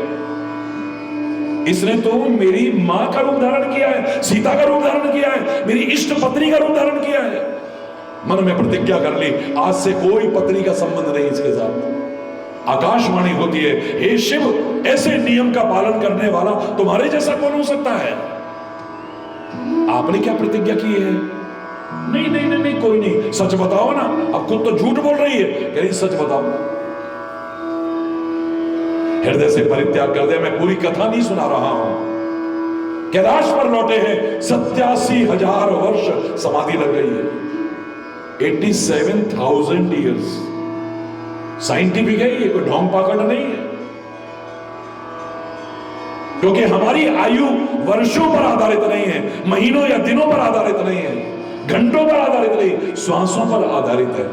S2: इसने तो मेरी मां का रूप धारण किया है, सीता का रूप धारण किया है, मेरी इष्ट पत्नी का रूप धारण किया है। मन में प्रतिज्ञा कर ली, आज से कोई पत्नी का संबंध नहीं इसके साथ। आकाशवाणी होती है, हे शिव, ऐसे नियम का पालन करने वाला तुम्हारे जैसा कौन हो सकता है? आपने क्या प्रतिज्ञा की है? नहीं नहीं नहीं, नहीं कोई नहीं, सच बताओ ना। अब खुद तो झूठ बोल रही है, कह रही सच बताओ। हृदय से परित्याग कर दे, मैं पूरी कथा नहीं सुना रहा हूं। कैलाश पर लौटे हैं, 87,000 वर्ष समाधि लग गई है, 87,000 ईयर्स। साइंटिफिक है ये, कोई ढोंग पाकड़ नहीं है। क्योंकि हमारी आयु वर्षों पर आधारित नहीं है, महीनों या दिनों पर आधारित नहीं है, घंटों पर आधारित नहीं, श्वासों पर आधारित है।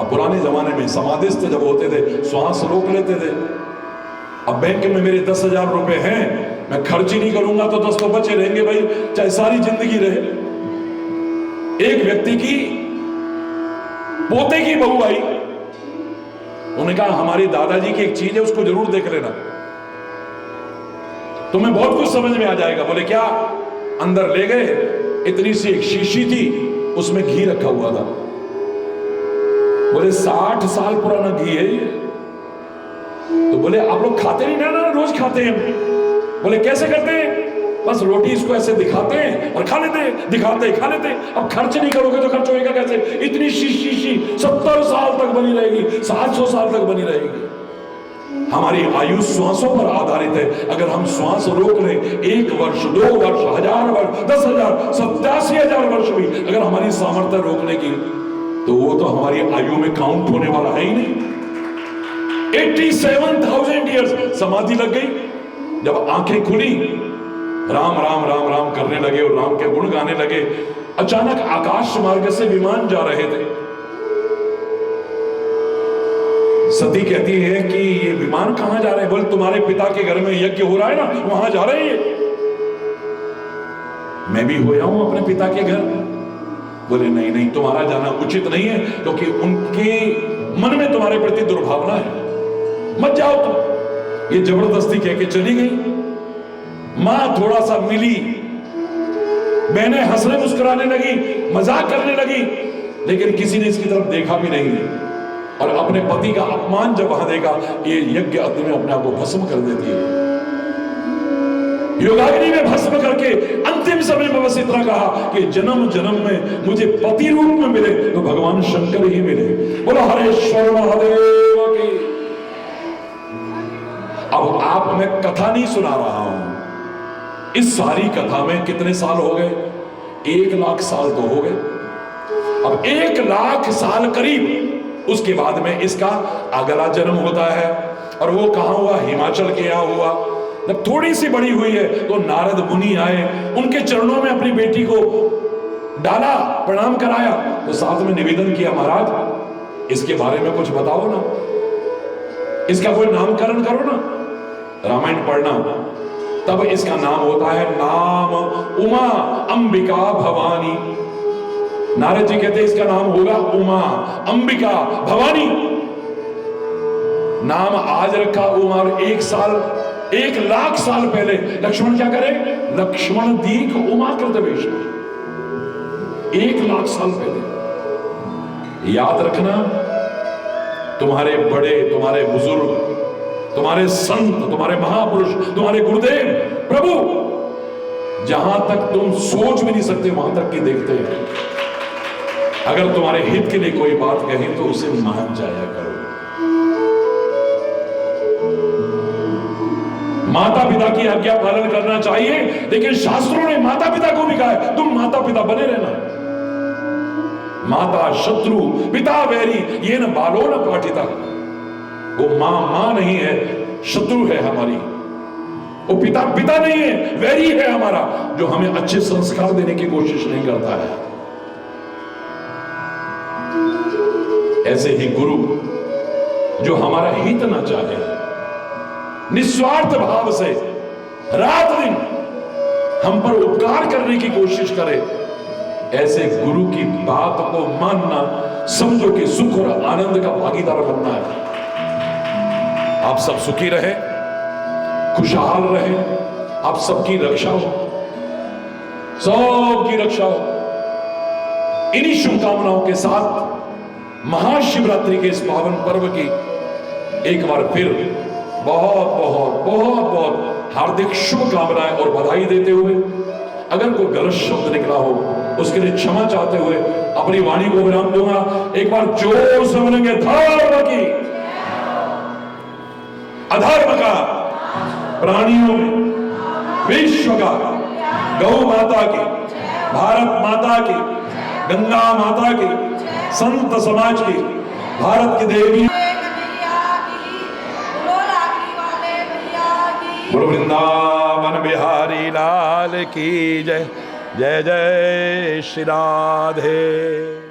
S2: अब पुराने जमाने में समाधिस्थ जब होते थे, श्वास रोक लेते थे। अब बैंक में मेरे 10,000 रुपए हैं, मैं खर्च ही नहीं करूंगा तो 10 तो बचे रहेंगे भाई, चाहे सारी जिंदगी रहे। एक व्यक्ति की पोते की बहू आई, उन्होंने कहा हमारी दादाजी की एक चीज है, उसको जरूर देख लेना, तुम्हें बहुत कुछ समझ में आ जाएगा। बोले क्या? अंदर ले गए, इतनी सी एक शीशी थी, उसमें घी रखा हुआ था। बोले 60 साल पुराना घी है ये। तो बोले आप लोग खाते नहीं ना? रोज खाते हैं। बोले कैसे करते हैं? बस रोटी इसको ऐसे दिखाते हैं और खा लेते हैं, दिखाते हैं खा लेते हैं। अब खर्च नहीं करोगे तो खर्च होएगा कैसे? इतनी शीशी 70 साल तक बनी रहेगी, 700 साल तक बनी रहेगी। हमारी आयु श्वासों पर आधारित है। अगर हम श्वास रोक लें, 1 वर्ष 2 वर्ष 1000 वर्ष 10,000 87,000 वर्ष भी अगर हमारी सामर्थ्य रोकने की, तो वो तो हमारी आयु में काउंट होने वाला है ही नहीं। 87,000 ईयर्स समाधि लग गई। जब आंखें खुली, राम राम राम राम करने लगे और राम के गुण गाने लगे। अचानक आकाश मार्ग से विमान जा रहे थे। सती कहती है कि ये विमान कहां जा रहे हैं? बोले तुम्हारे पिता के घर में यज्ञ हो रहा है ना, वहां जा रहे हैं। मैं भी होया हूं अपने पिता के घर। बोले नहीं नहीं, तुम्हारा जाना उचित नहीं है, क्योंकि उनके मन में तुम्हारे प्रति दुर्भावना है, मत जाओ तुम। ये जबरदस्ती कह के चली गई। मां थोड़ा सा मिली, बहनें हंसने मुस्कुराने लगी, मजाक करने लगी, लेकिन किसी ने इसकी तरफ देखा भी नहीं। और अपने पति का अपमान जब वहां देखा, ये यज्ञ अग्नि में अपने आप को भस्म कर देती है। योगाग्नि में भस्म करके अंतिम समय में बस इतना कहा कि जन्म जन्म में मुझे पति रूप में मिले तो भगवान शंकर ही मिले। बोलो हरेश्वर महादेव की। अब आप मैं कथा नहीं सुना रहा हूं। इस सारी कथा में कितने साल हो गए? 1 लाख साल तो हो गए। अब 1 लाख साल करीब उसके बाद में इसका अगला जन्म होता है। और वो कहां हुआ? हिमाचल के यहां हुआ। जब थोड़ी सी बड़ी हुई है तो नारद मुनि आए, उनके चरणों में अपनी बेटी को डाला, प्रणाम कराया, तो साथ में निवेदन किया, महाराज इसके बारे में कुछ बताओ ना, इसका कोई नामकरण करो ना। रामायण पढ़ना, तब इसका नाम होता है नाम उमा अंबिका भवानी। नारद जी कहते हैं इसका नाम होगा उमा अंबिका भवानी। नाम आज रखा उमा। 1 लाख साल पहले लक्ष्मण क्या करे? लक्ष्मण दीक उमा कृतवेश। 1 लाख साल पहले। याद रखना, तुम्हारे बड़े, तुम्हारे बुजुर्ग, तुम्हारे संत, तुम्हारे महापुरुष, तुम्हारे गुरुदेव, प्रभु जहां तक तुम सोच भी नहीं सकते वहां तक की देखते हैं। अगर तुम्हारे हित के लिए कोई बात कहे तो उसे मान जाया करो। माता पिता की आज्ञा पालन करना चाहिए, लेकिन शास्त्रों ने माता पिता को भी कहा है तुम माता पिता बने रहना। माता शत्रु पिता वैरी, ये न बालो न पाठिता। वो मां नहीं है, शत्रु है हमारी। वो पिता नहीं है, वैरी है हमारा, जो हमें अच्छे संस्कार देने की कोशिश नहीं करता है। ऐसे ही गुरु जो हमारा हित ना चाहे, निस्वार्थ भाव से रात दिन हम पर उपकार करने की कोशिश करे, ऐसे गुरु की बात को मानना समझो कि सुख और आनंद का भागीदार बनना है। आप सब सुखी रहे, खुशहाल रहे, आप सबकी रक्षा हो, सबकी रक्षा हो। इन्हीं शुभकामनाओं के साथ महाशिवरात्रि के इस पावन पर्व की एक बार फिर बहुत बहुत बहुत बहुत हार्दिक शुभकामनाएं और बधाई देते हुए, अगर कोई गलत शब्द निकला हो उसके लिए क्षमा चाहते हुए अपनी वाणी को विराम दूंगा। एक बार जोर से बोलेंगे धर्म की, अधर्म का, प्राणियों में, विश्व का, गौ माता की, भारत माता की, गंगा माता की, संत समाज की, भारत की देवी, बोलो वृंदावन बिहारी लाल की जय। जय जय श्री राधे।